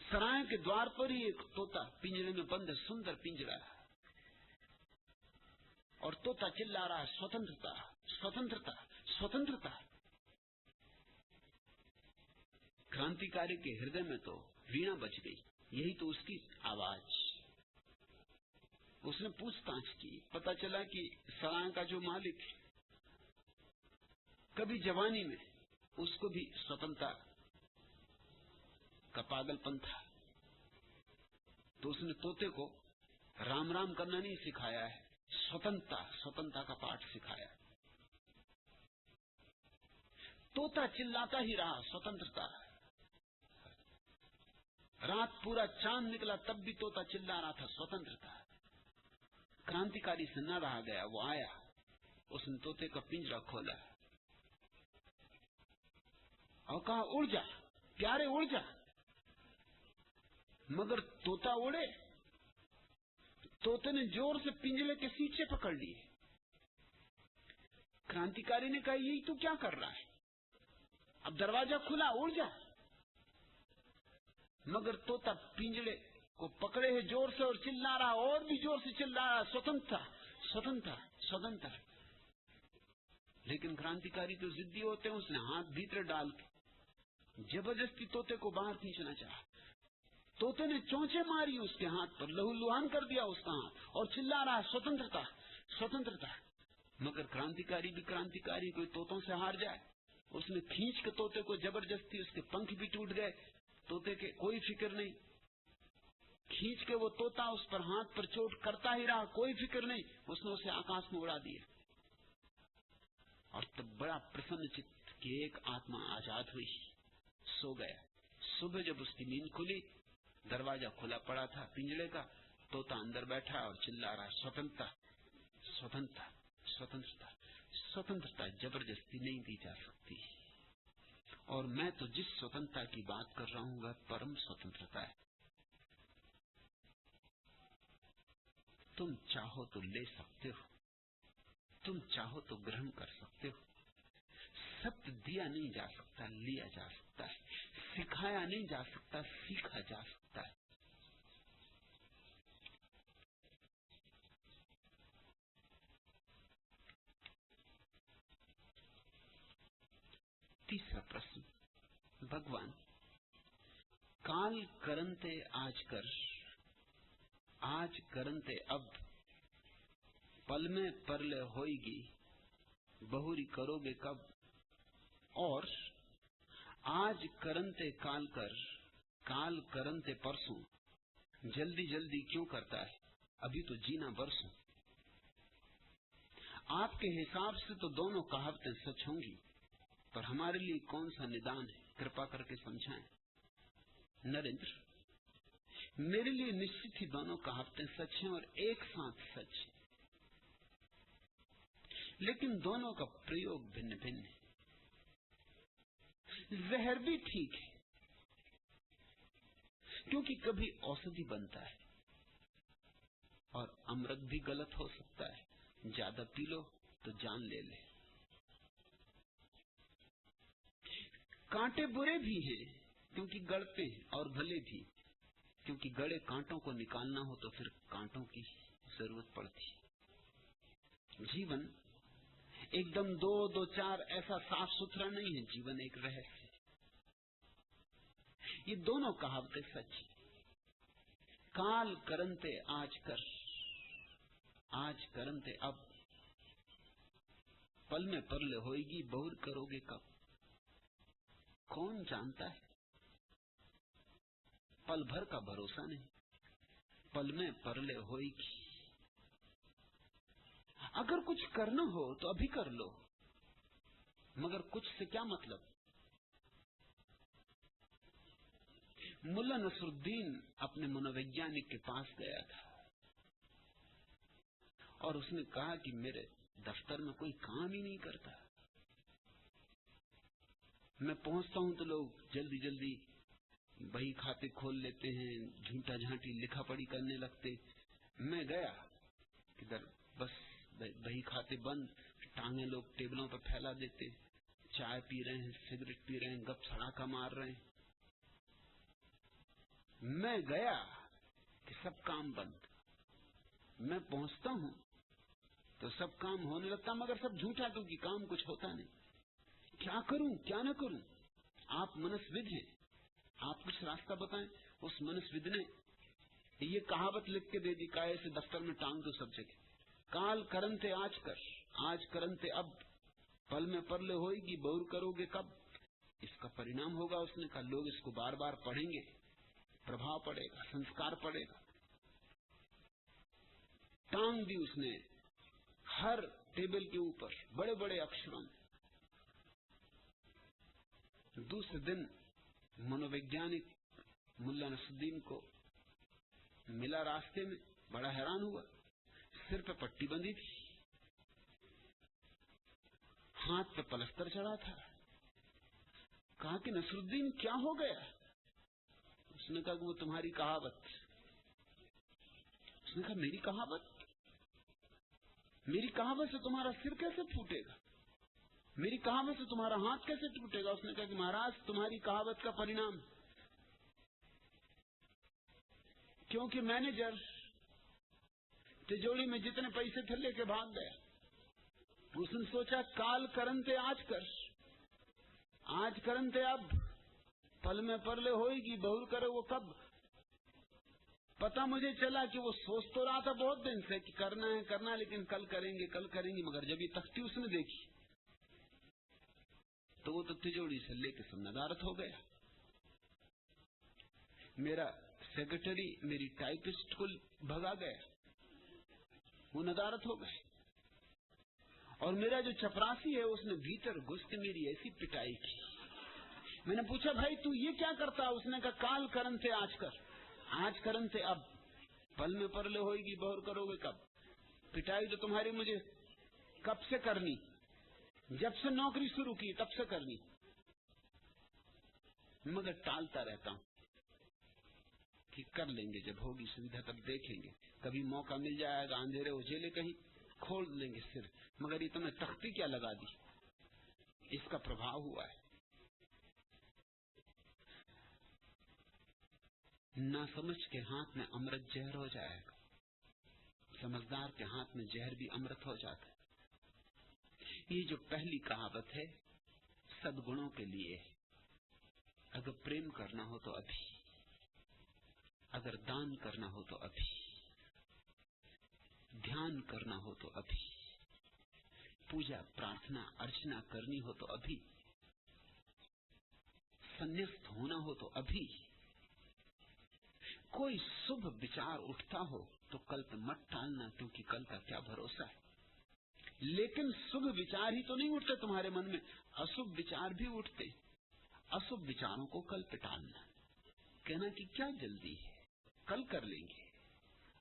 सराय के द्वार पर ही एक तोता पिंजरे में बंद है, सुंदर पिंजरा, और तोता चिल्ला रहा है, स्वतंत्रता स्वतंत्रता स्वतंत्रता। क्रांतिकारी के हृदय में तो वीणा बज गई, यही तो उसकी आवाज। उसने पूछताछ की, पता चला कि सराय का जो मालिक है, कभी जवानी में उसको भी स्वतंत्रता का पागलपन था, तो उसने तोते को राम राम करना नहीं सिखाया है, स्वतंत्रता का पाठ सिखाया। तोता चिल्लाता ही रहा स्वतंत्रता, रात पूरा चांद निकला तब भी तोता चिल्ला रहा था स्वतंत्रता। क्रांतिकारी से न रहा गया, वो आया, उसने तोते का पिंजरा खोला और कहा उड़ जा प्यारे उड़ जा। मगर तोता उड़े, तोते ने जोर से पिंजरे के सींचे पकड़ लिए। क्रांतिकारी ने कहा यही तू क्या कर रहा है, अब दरवाजा खुला, उड़ जा। मगर तोता पिंजरे को पकड़े है जोर से और चिल्ला रहा, और भी जोर से चिल्ला रहा, स्वतंत्रता स्वतंत्रता स्वतंत्रता। लेकिन क्रांतिकारी तो जिद्दी होते हैं, उसने हाथ भीतर डाल के जबरदस्ती तोते को बाहर खींचना चाहा। तोते ने चोंचे मारी उसके हाथ पर, लहूलुहान कर दिया उसका हाथ और चिल्ला रहा स्वतंत्रता स्वतंत्रता। मगर क्रांतिकारी भी क्रांतिकारी, कोई तोतों से हार जाए। उसने खींच के तोते को जबरदस्ती, उसके पंख भी टूट गए, तोते के कोई फिक्र नहीं। खींच के वो तोता उस पर हाथ पर चोट करता ही रहा, कोई फिक्र नहीं, उसने उसे आकाश में उड़ा दिया। और तब बड़ा प्रसन्न चित्त की एक आत्मा आजाद हुई, सो गया। सुबह जब उसकी नींद खुली, दरवाजा खुला पड़ा था पिंजरे का, तोता अंदर बैठा और चिल्ला रहा स्वतंत्रता स्वतंत्रता स्वतंत्रता। स्वतंत्रता जबरदस्ती नहीं दी जा सकती, और मैं तो जिस स्वतंत्रता की बात कर रहा हूं वह परम स्वतंत्रता है। तुम चाहो तो ले सकते हो, तुम चाहो तो ग्रहण कर सकते हो। सत्य दिया नहीं जा सकता, लिया जा सकता है। सिखाया नहीं जा सकता, सीखा जा सकता है। तीसरा प्रश्न, भगवान काल करंते आज कर, आज करंते अब, पल में परले होएगी, बहुरी करोगे कब। और आज करंते काल कर, काल करंते परसों, जल्दी जल्दी क्यों करता है, अभी तो जीना बरसों। आपके हिसाब से तो दोनों कहावतें सच होंगी, पर हमारे लिए कौन सा निदान है, कृपा करके समझाएं। नरेंद्र, मेरे लिए निश्चित ही दोनों कहावतें सच हैं और एक साथ सच है, लेकिन दोनों का प्रयोग भिन्न भिन्न है। जहर भी ठीक है, क्योंकि कभी औषधि बनता है, और अमृत भी गलत हो सकता है, ज्यादा पी लो तो जान ले ले। कांटे बुरे भी हैं क्योंकि गड़ते हैं, और भले भी क्योंकि गड़े कांटों को निकालना हो तो फिर कांटों की जरूरत पड़ती। जीवन एकदम दो दो चार ऐसा साफ सुथरा नहीं है, जीवन एक रहस्य। ये दोनों कहावतें सच। काल करंते आज कर, आज करंते अब, पल में परले होएगी, बहुर करोगे कब। कौन जानता है, पल भर का भरोसा नहीं, पल में परले होएगी। अगर कुछ करना हो तो अभी कर लो, मगर कुछ से क्या मतलब। मुल्ला नसरुद्दीन अपने मनोवैज्ञानिक के पास गया था और उसने कहा कि मेरे दफ्तर में कोई काम ही नहीं करता, मैं पहुंचता हूं तो लोग जल्दी जल्दी बही खाते खोल लेते हैं, झूठा झांटी लिखा पढ़ी करने लगते। मैं गया किधर, बस बही खाते बंद, टांगे लोग टेबलों पर फैला देते, चाय पी रहे हैं, सिगरेट पी रहे हैं, गप सड़ाका मार रहे हैं। मैं गया कि सब काम बंद। मैं पहुंचता हूं तो सब काम होने लगता, मगर सब झूठा, क्योंकि काम कुछ होता नहीं। क्या करूं क्या न करूं। आप मनस्विद हैं, आप कुछ रास्ता बताएं। उस मनस्विद ने ये कहावत लिख के दे दी, काहे से दफ्तर में टांग दो सब जगह। काल करनते आज कर, आज करनते अब, पल में परले होएगी बहुर करोगे कब। इसका परिणाम होगा, उसने कहा। लोग इसको बार बार पढ़ेंगे, प्रभाव पड़ेगा, संस्कार पड़ेगा। टांग दी उसने हर टेबल के ऊपर बड़े बड़े अक्षरों में। दूसरे दिन मनोवैज्ञानिक मुल्ला नसरुद्दीन को मिला रास्ते में, बड़ा हैरान हुआ। सिर पे पट्टी बंधी थी, हाथ पे पलस्तर चढ़ा था। कहा कि नसरुद्दीन क्या हो गया? उसने कहा कि वो तुम्हारी कहावत। उसने कहा मेरी कहावत? मेरी कहावत से तुम्हारा सिर कैसे फूटेगा? मेरी कहावत से तुम्हारा हाथ कैसे टूटेगा? उसने कहा कि महाराज तुम्हारी कहावत का परिणाम, क्योंकि मैनेजर तिजोरी में जितने पैसे थे लेके भाग गया। उसने सोचा काल करनते आज कर, आज करनते अब, पल में परले होएगी बहुर करे वो कब। पता मुझे चला कि वो सोच तो रहा था बहुत दिन से कि करना है करना, लेकिन कल करेंगे कल करेंगे, मगर जब ये तख्ती उसने देखी तो वो तो तिजोरी से लेके सब नदारत हो गया। मेरा सेक्रेटरी मेरी टाइपिस्ट को भगा गया, वो नदारत हो गए। और मेरा जो चपरासी है उसने भीतर घुस के मेरी ऐसी पिटाई की। मैंने पूछा भाई तू ये क्या करता? उसने कहा काल करनते आज कर, आज करनते अब, पल में परले होएगी बहुर करोगे कब। पिटाई तो तुम्हारी मुझे कब से करनी, जब से नौकरी शुरू की तब से करनी, मगर टालता रहता हूं कि कर लेंगे, जब होगी सुविधा तब देखेंगे, कभी मौका मिल जाएगा, अंधेरे उजेले कहीं खोल लेंगे सिर। मगर ये तुम्हें तख्ती क्या लगा दी, इसका प्रभाव हुआ है। ना समझ के हाथ में अमृत जहर हो जाएगा, समझदार के हाथ में जहर भी अमृत हो जाता है। ये जो पहली कहावत है सद्गुणों के लिए, अगर प्रेम करना हो तो अभी, अगर दान करना हो तो अभी, ध्यान करना हो तो अभी, पूजा प्रार्थना अर्चना करनी हो तो अभी, संन्यास्त होना हो तो अभी, कोई शुभ विचार उठता हो तो कल पे मत टालना, क्योंकि कल का क्या भरोसा है। लेकिन शुभ विचार ही तो नहीं उठते तुम्हारे मन में, अशुभ विचार भी उठते। अशुभ विचारों को कल पे टालना, कहना कि क्या जल्दी है, कल कर लेंगे।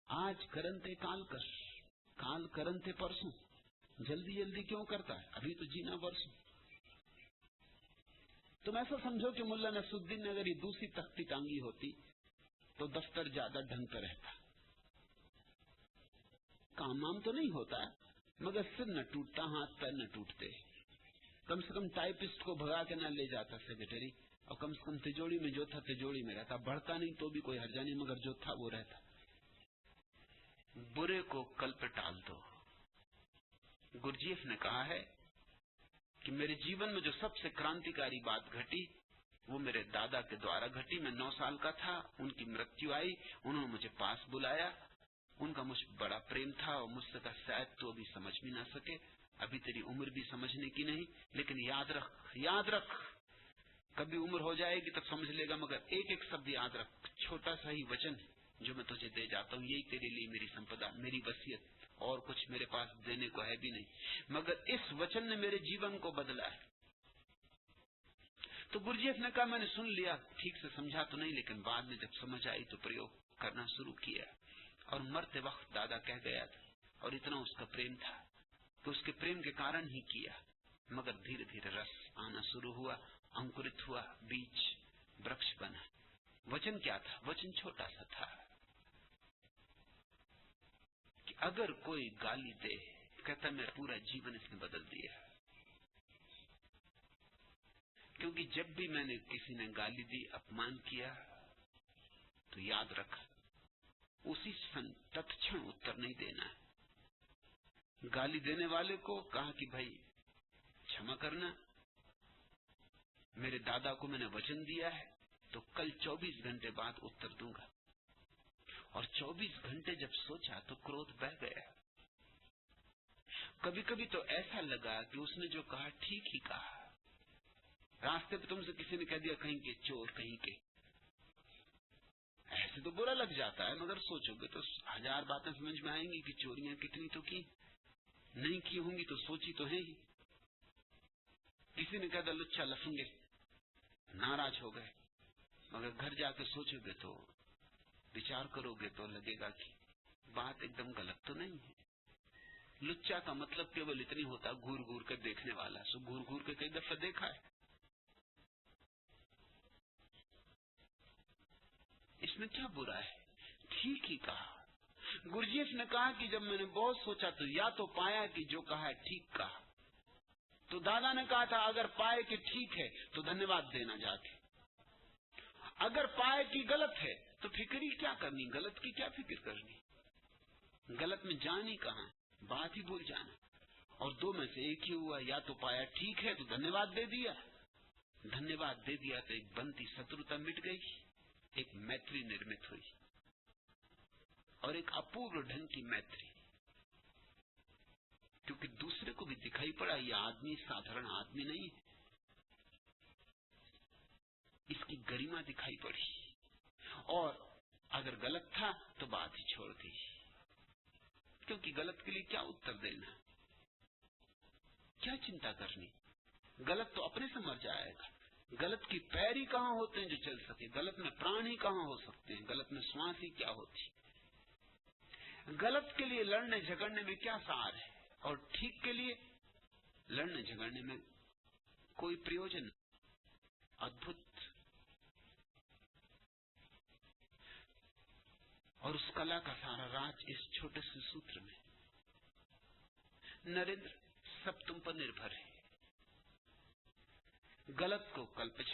आज करनते काल कर, काल करनते परसों। जल्दी जल्दी क्यों करता है, अभी तो जीना परसों। तुम ऐसा समझो कि मुल्ला नसरुद्दीन ने अगर ये दूसरी तख्ती टांगी होती तो दफ्तर ज्यादा ढंग पे रहता। काम वाम तो नहीं होता, मगर सिर न टूटता, हाथ पैर न टूटते। कम से कम टाइपिस्ट को भगा के न ले जाता सेक्रेटरी, और कम से कम तिजोरी में जो था तिजोरी में रहता। बढ़ता नहीं तो भी कोई हर्जा नहीं, मगर जो था वो रहता। बुरे को कल पे टाल दो। गुरजीएफ ने कहा है कि मेरे जीवन में जो सबसे क्रांतिकारी बात घटी वो मेरे दादा के द्वारा घटी। मैं 9 साल का था, उनकी मृत्यु आई, उन्होंने मुझे पास बुलाया। उनका मुझ बड़ा प्रेम था और मुझसे कहा शायद तो अभी समझ भी ना सके, अभी तेरी उम्र भी समझने की नहीं, लेकिन याद रख, याद रख, कभी उम्र हो जाएगी तब समझ लेगा, मगर एक एक शब्द याद रख। छोटा सा ही वचन जो मैं तुझे दे जाता हूँ, यही तेरे लिए मेरी संपदा, मेरी वसीयत, और कुछ मेरे पास देने को है भी नहीं, मगर इस वचन ने मेरे जीवन को बदला है। तो गुरजीएफ ने कहा मैंने सुन लिया, ठीक से समझा तो नहीं, लेकिन बाद में जब समझ आई तो प्रयोग करना शुरू किया। और मरते वक्त दादा कह गया था, और इतना उसका प्रेम था कि उसके प्रेम के कारण ही किया। मगर धीरे धीरे रस आना शुरू हुआ, अंकुरित हुआ, बीज वृक्ष बना। वचन क्या था? वचन छोटा सा था कि अगर कोई गाली दे, कहता मेरा पूरा जीवन इसने बदल दिया। क्योंकि जब भी मैंने किसी ने गाली दी, अपमान किया, तो याद रख उसी तत्क्षण उत्तर नहीं देना है। गाली देने वाले को कहा कि भाई क्षमा करना, मेरे दादा को मैंने वचन दिया है तो कल 24 घंटे बाद उत्तर दूंगा। और 24 घंटे जब सोचा तो क्रोध बह गया। कभी कभी तो ऐसा लगा कि उसने जो कहा ठीक ही कहा। रास्ते पे तुमसे किसी ने कह दिया कहीं के चोर, कहीं के, ऐसे तो बुरा लग जाता है, मगर सोचोगे तो 1000 बातें समझ में आएंगी कि चोरियां कितनी तो की, नहीं की होंगी तो सोची तो है ही। किसी ने कहा लुच्चा लफंगे, नाराज हो गए, मगर घर जाके सोचोगे तो, विचार करोगे तो लगेगा कि बात एकदम गलत तो नहीं है। लुच्चा का मतलब केवल इतनी होता, घूर घूर कर देखने वाला। सो घूर घूर के कई दफा देखा है। इसमें क्या बुरा है? ठीक ही कहा। गुरजीएफ ने कहा कि जब मैंने बहुत सोचा तो या तो पाया कि जो कहा है ठीक कहा। तो दादा ने कहा था अगर पाए कि ठीक है तो धन्यवाद देना जाके, अगर पाए कि गलत है तो फिक्र ही क्या करनी, गलत की क्या फिक्र करनी। गलत में जान ही कहां, बात ही भूल जाना। और दो में से एक ही हुआ, या तो पाया ठीक है तो धन्यवाद दे दिया, धन्यवाद दे दिया तो एक बनती शत्रुता मिट गई, एक मैत्री निर्मित हुई, और एक अपूर्व ढंग की मैत्री। क्योंकि दूसरे को भी दिखाई पड़ा यह आदमी साधारण आदमी नहीं है, इसकी गरिमा दिखाई पड़ी। और अगर गलत था तो बात ही छोड़ दी, क्योंकि गलत के लिए क्या उत्तर देना, क्या चिंता करनी। गलत तो अपने से मर जाएगा। गलत की पैर ही कहां होते हैं जो चल सके, गलत में प्राण ही कहां हो सकते हैं, गलत में श्वास ही क्या होती। गलत के लिए लड़ने झगड़ने में क्या सार है, और ठीक के लिए लड़ने झगड़ने में कोई प्रयोजन। अद्भुत। और उस कला का सारा राज इस छोटे से सूत्र में। नरेंद्र, सब तुम पर निर्भर है। गलत को कल पे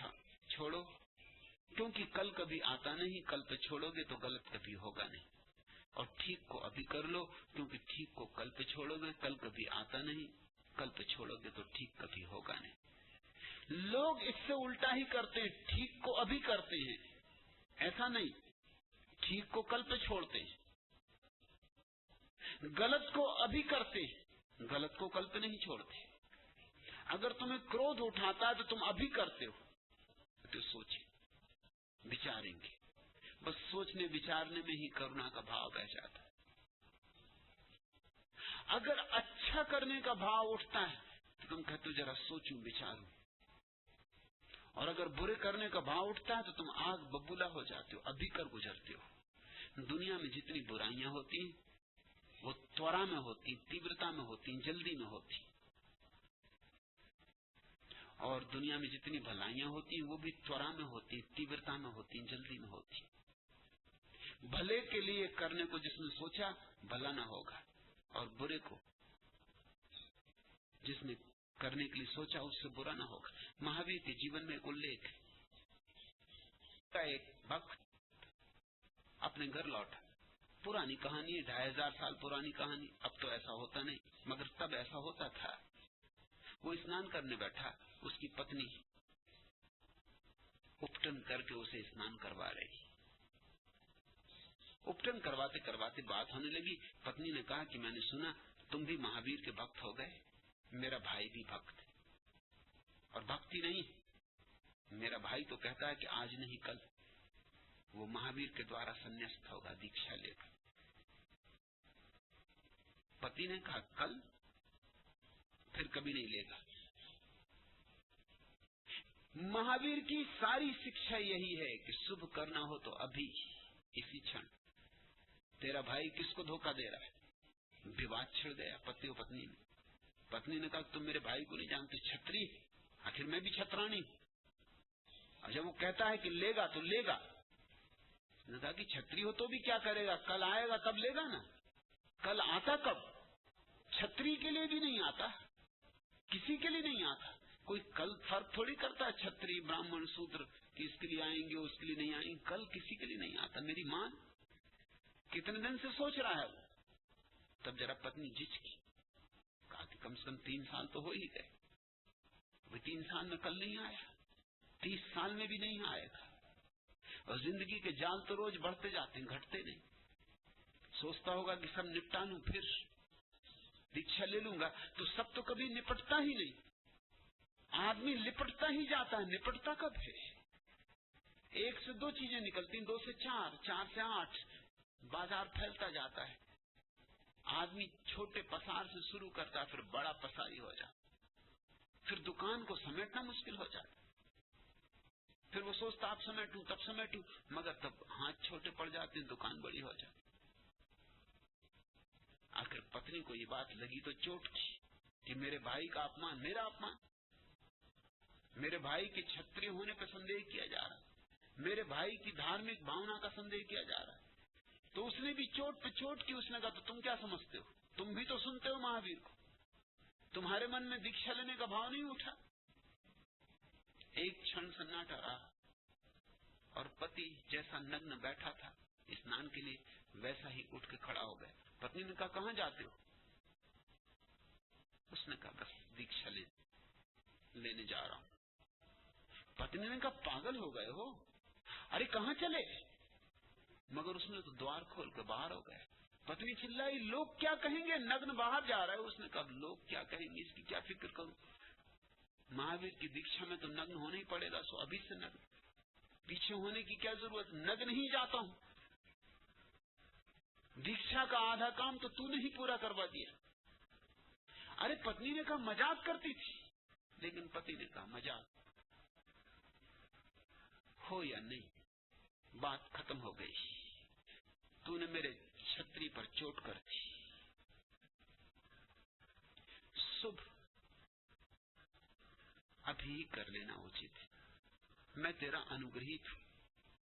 छोड़ो, क्योंकि कल कभी आता नहीं, कल पे छोड़ोगे तो गलत कभी होगा नहीं। और ठीक को अभी कर लो, क्योंकि ठीक को कल पे छोड़ोगे, कल कभी आता नहीं, कल पे छोड़ोगे तो ठीक कभी होगा नहीं। लोग इससे उल्टा ही करते हैं, ठीक को अभी करते हैं, ऐसा नहीं, ठीक को कल पे छोड़ते हैं। गलत को अभी करते हैं, गलत को कल पे नहीं छोड़ते। अगर तुम्हें क्रोध उठाता है तो तुम अभी करते हो, तो सोचिए, विचारेंगे। बस सोचने विचारने में ही करुणा का भाव बह जाता है। अगर अच्छा करने का भाव उठता है तो तुम कहते हो जरा सोचूं विचारूं, और अगर बुरे करने का भाव उठता है तो तुम आग बबूला हो जाते हो, अभी कर गुजरते हो। दुनिया में जितनी बुराइयां होती वो त्वरा में होती, तीव्रता में होती, जल्दी में होती, और दुनिया में जितनी भलाइयां होती वो भी त्वरा में होती, तीव्रता में होती, जल्दी में होती। भले के लिए करने को जिसने सोचा भला ना होगा, और बुरे को जिसने करने के लिए सोचा उससे बुरा ना होगा। महावीर के जीवन में एक उल्लेख है, एक भक्त अपने घर लौटा। पुरानी कहानी है, 2500 साल पुरानी कहानी। अब तो ऐसा होता नहीं, मगर तब ऐसा होता था। वो स्नान करने बैठा, उसकी पत्नी उपटन करके उसे स्नान करवा रही। उपटन करवाते करवाते बात होने लगी। पत्नी ने कहा कि मैंने सुना तुम भी महावीर के भक्त हो गए, मेरा भाई भी भक्त है। और भक्ति नहीं, मेरा भाई तो कहता है कि आज नहीं कल वो महावीर के द्वारा संन्यास्त होगा, दीक्षा लेगा। पति ने कहा कल, फिर कभी नहीं लेगा। महावीर की सारी शिक्षा यही है कि शुभ करना हो तो अभी, इसी क्षण। तेरा भाई किसको धोखा दे रहा है? विवाद छिड़ गया पति और पत्नी में। पत्नी ने कहा तुम मेरे भाई को नहीं जानते, छत्री, आखिर मैं भी छत्रानी। और जब वो कहता है कि लेगा तो लेगा, ने कहा कि छत्री हो तो भी क्या करेगा, कल आएगा तब लेगा ना। कल आता कब? छत्री के लिए भी नहीं आता, किसी के लिए नहीं आता। कोई कल फर्क थोड़ी करता है, छत्री ब्राह्मण शूद्र कि इसके लिए आएंगे उसके लिए नहीं आएंगे। कल किसी के लिए नहीं आता। मेरी मां कितने दिन से सोच रहा है वो। तब जरा पत्नी झिझकी, कहा कि कम से कम 3 साल तो हो ही गए, 3 साल में कल नहीं आया, 30 साल में भी नहीं आएगा। और जिंदगी के जाल तो रोज बढ़ते जाते हैं, घटते नहीं। सोचता होगा कि सब निपटा लूं फिर दीक्षा ले लूंगा, तो सब तो कभी निपटता ही नहीं। आदमी लिपटता ही जाता है, निपटता कब है? 1 से 2 चीजें निकलती, 2 से 4, 4 से 8, बाजार फैलता जाता है। आदमी छोटे पसार से शुरू करता है, फिर बड़ा पसारी हो जाता, फिर दुकान को समेटना मुश्किल हो जाता, फिर वो सोचता अब समेटूं तब समेटूं, मगर तब हाथ छोटे पड़ जाते, दुकान बड़ी हो जाती। आखिर पत्नी को ये बात लगी तो चोट की कि मेरे भाई का अपमान, मेरा अपमान, मेरे भाई के क्षत्रिय होने पर संदेह किया जा रहा, मेरे भाई की धार्मिक भावना का संदेह किया जा रहा है। तो उसने भी चोट पे चोट की। उसने कहा तो तुम क्या समझते हो, तुम भी तो सुनते हो महावीर को, तुम्हारे मन में दीक्षा लेने का भाव नहीं उठा? एक क्षण सन्नाटा रहा और पति जैसा नग्न बैठा था स्नान के लिए, वैसा ही उठ के खड़ा हो गया। पत्नी ने कहा कहां जाते हो? उसने कहा बस दीक्षा लेने जा रहा हूं। पत्नी ने कहा पागल हो गए हो, अरे कहां चले? मगर उसने तो द्वार खोल के बाहर हो गया। पत्नी चिल्लाई लोग क्या कहेंगे, नग्न बाहर जा रहा है। उसने कहा लोग क्या कहेंगे इसकी क्या फिक्र करूं, महावीर की दीक्षा में तो नग्न होना ही पड़ेगा, सो अभी से नग्न, पीछे होने की क्या जरूरत, नग्न ही जाता हूं। दीक्षा का आधा काम तो तूने ही पूरा करवा दिया। अरे पत्नी ने कहा मजाक करती थी, लेकिन पति ने कहा मजाक हो या नहीं, बात खत्म हो गई। तूने मेरे छतरी पर चोट कर दी, शुभ अभी कर लेना उचित है, मैं तेरा अनुग्रहित हूं।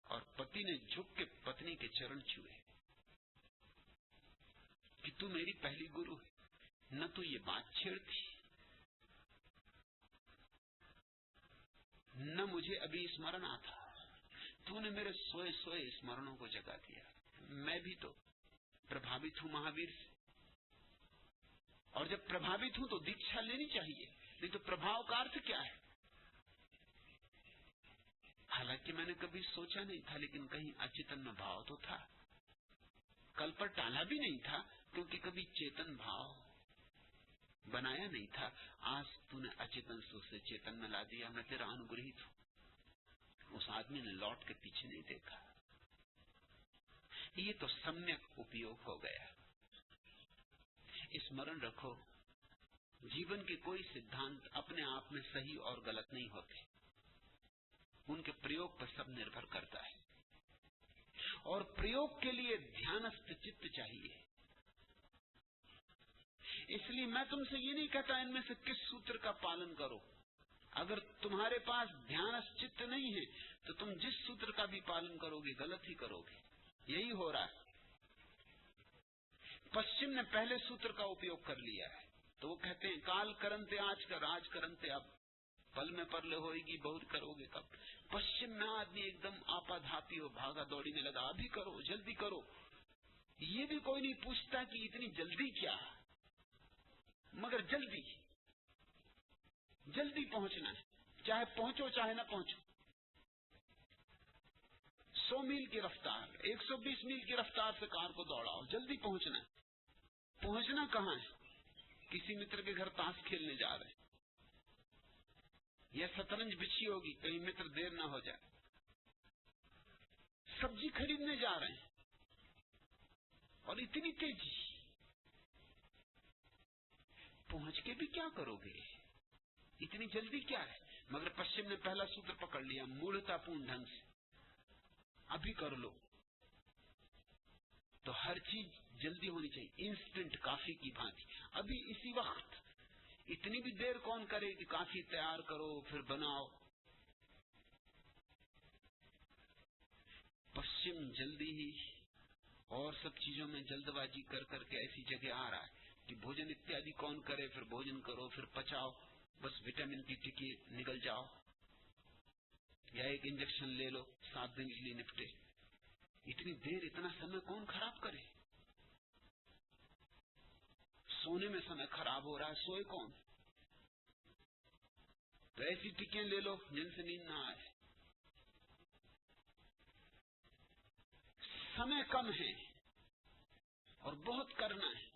और पति ने झुक के पत्नी के चरण छुए कि तू मेरी पहली गुरु है, न तो ये बात छेड़ती, न मुझे अभी स्मरण आता, तूने मेरे सोए सोए स्मरणों को जगा दिया। मैं भी तो प्रभावित हूं महावीर से, और जब प्रभावित हूं तो दीक्षा लेनी चाहिए, नहीं तो प्रभाव का अर्थ क्या है? हालांकि मैंने कभी सोचा नहीं था, लेकिन कहीं अचेतन में भाव तो था, कल पर टाला भी नहीं था, क्योंकि कभी चेतन भाव बनाया नहीं था। आज तूने अचेतन से उसे चेतन में ला दिया, मैं तेरा अनुग्रहित हूं। उस आदमी ने लौट के पीछे नहीं देखा। ये तो सम्यक उपयोग हो गया। स्मरण रखो, जीवन के कोई सिद्धांत अपने आप में सही और गलत नहीं होते, उनके प्रयोग पर सब निर्भर करता है। और प्रयोग के लिए ध्यानस्थ चित्त चाहिए। इसलिए मैं तुमसे ये नहीं कहता इनमें से किस सूत्र का पालन करो। अगर तुम्हारे पास ध्यानस्थ चित्त नहीं है तो तुम जिस सूत्र का भी पालन करोगे गलत ही करोगे। यही हो रहा है। पश्चिम ने पहले सूत्र का उपयोग कर लिया है, तो वो कहते हैं काल करंते आज कर, आज करंते अब, पल में परले होएगी बहुत करोगे कब। पश्चिम में आदमी एकदम आपाधापी हो, भागा दौड़ी में लगा, अभी करो जल्दी करो। ये भी कोई नहीं पूछता कि इतनी जल्दी क्या, मगर जल्दी जल्दी पहुंचना है, चाहे पहुंचो चाहे ना पहुंचो। 100 मील की रफ्तार, 120 मील की रफ्तार से कार को दौड़ाओ, जल्दी पहुंचना है। पहुंचना कहां है? किसी मित्र के घर ताश खेलने जा रहे हैं, या शतरंज बिछी होगी, कहीं मित्र देर ना हो जाए। सब्जी खरीदने जा रहे हैं और इतनी तेजी, पहुंच के भी क्या करोगे, इतनी जल्दी क्या है? मगर पश्चिम ने पहला सूत्र पकड़ लिया मूढ़तापूर्ण ढंग से, अभी कर लो। तो हर चीज जल्दी होनी चाहिए, इंस्टेंट कॉफी की भांति, अभी इसी वक्त। इतनी भी देर कौन करे कि कॉफी तैयार करो फिर बनाओ। पश्चिम जल्दी ही और सब चीजों में जल्दबाजी कर करके ऐसी जगह आ रहा है कि भोजन इत्यादि कौन करे, फिर भोजन करो फिर पचाओ, बस विटामिन की टिकी निकल जाओ, या एक इंजेक्शन ले लो, 7 दिन के लिए निपटे। इतनी देर, इतना समय कौन खराब करे? सोने में समय खराब हो रहा है, सोए कौन? तो ऐसी टिकियां ले लो जिनसे नींद ना आए। समय कम है, और बहुत करना है।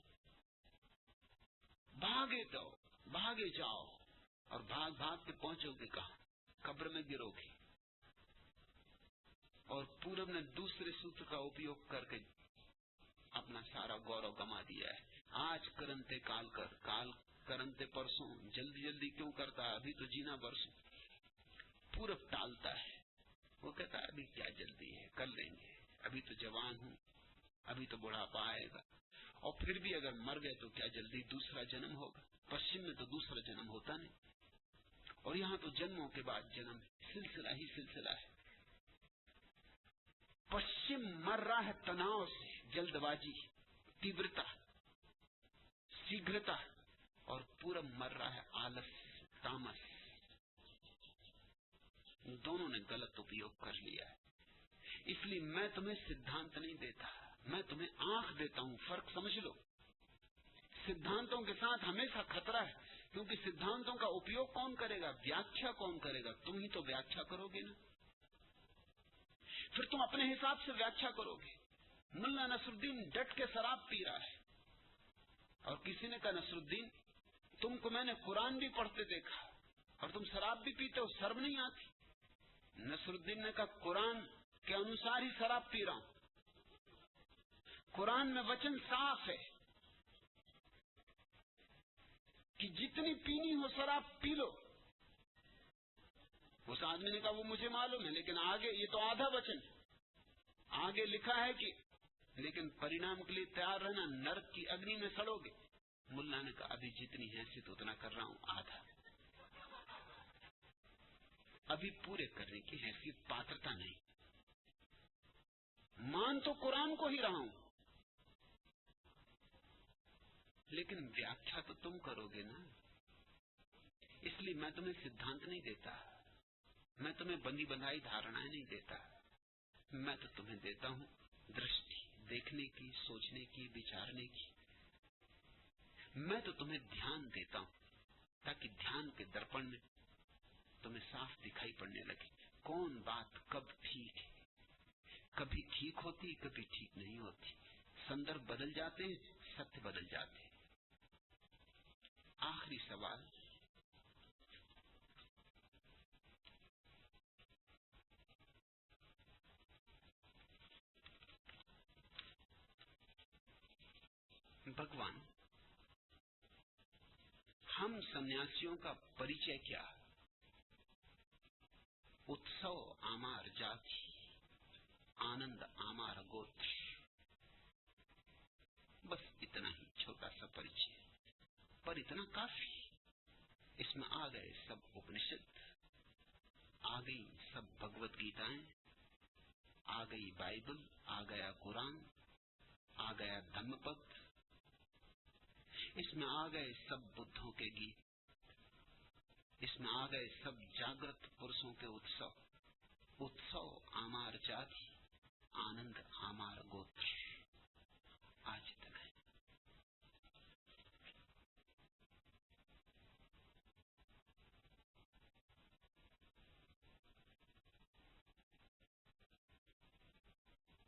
भागे जाओ और भाग भाग के पहुंचोगे कहां? कब्र में गिरोगे। और पूरब ने दूसरे सूत्र का उपयोग करके अपना सारा गौरव गंवा दिया है। आज करंते काल कर, काल करंते परसों, जल्दी जल्दी क्यों करता है, अभी तो जीना बरसों। पूरब टालता है, वो कहता है अभी क्या जल्दी है, कर लेंगे, अभी तो जवान हूं, अभी तो बुढ़ापा आएगा। और फिर भी अगर मर गए तो क्या जल्दी दूसरा जन्म होगा? पश्चिम में तो दूसरा जन्म होता नहीं, और यहाँ तो जन्मों के बाद जन्म, सिलसिला ही सिलसिला है। पश्चिम मर रहा है तनाव से, जल्दबाजी, तीव्रता, शीघ्रता, और पूरब मर रहा है आलस, तामस। दोनों ने गलत उपयोग कर लिया है। इसलिए मैं तुम्हें सिद्धांत नहीं देता, मैं तुम्हें आंख देता हूं। फर्क समझ लो। सिद्धांतों के साथ हमेशा खतरा है, क्योंकि सिद्धांतों का उपयोग कौन करेगा, व्याख्या कौन करेगा? तुम ही तो व्याख्या करोगे ना। फिर तुम अपने हिसाब से व्याख्या करोगे। मुल्ला नसरुद्दीन डट के शराब पी रहा है, और किसी ने कहा नसरुद्दीन तुमको मैंने कुरान भी पढ़ते देखा और तुम शराब भी पीते हो, शर्म नहीं आती? नसरुद्दीन ने कहा कुरान के अनुसार ही शराब पी रहा हूं। कुरान में वचन साफ है कि जितनी पीनी हो शराब पी लो। उस आदमी ने कहा वो मुझे मालूम है, लेकिन आगे, ये तो आधा वचन, आगे लिखा है कि लेकिन परिणाम के लिए तैयार रहना, नरक की अग्नि में सड़ोगे। मुल्ला ने कहा अभी जितनी हैसियत उतना कर रहा हूं, आधा, अभी पूरे करने की हैसियत, पात्रता नहीं। मान तो कुरान को ही रहा हूं, लेकिन व्याख्या तो तुम करोगे ना। इसलिए मैं तुम्हें सिद्धांत नहीं देता, मैं तुम्हें बंधी बंधाई धारणाएं नहीं देता, मैं तो तुम्हें देता हूं दृष्टि, देखने की, सोचने की, विचारने की। मैं तो तुम्हें ध्यान देता हूं, ताकि ध्यान के दर्पण में तुम्हें साफ दिखाई पड़ने लगे कौन बात कब ठीक है। कभी ठीक होती, कभी ठीक नहीं होती। संदर्भ बदल जाते हैं, सत्य बदल जाते हैं। आखिरी सवाल, भगवान, हम सन्यासियों का परिचय क्या? उत्सव आमार जाति, आनंद आमार गोत्र। बस इतना ही छोटा सा परिचय, पर इतना काफी। इसमें आ गए सब उपनिषद, आ गई सब भगवत गीताएं, आ गई बाइबल, आ गया कुरान, आ गया धम्मपद, इसमें आ गए सब बुद्धों के गीत, इसमें आ गए सब जागृत पुरुषों के उत्सव। उत्सव आमार जाति, आनंद आमार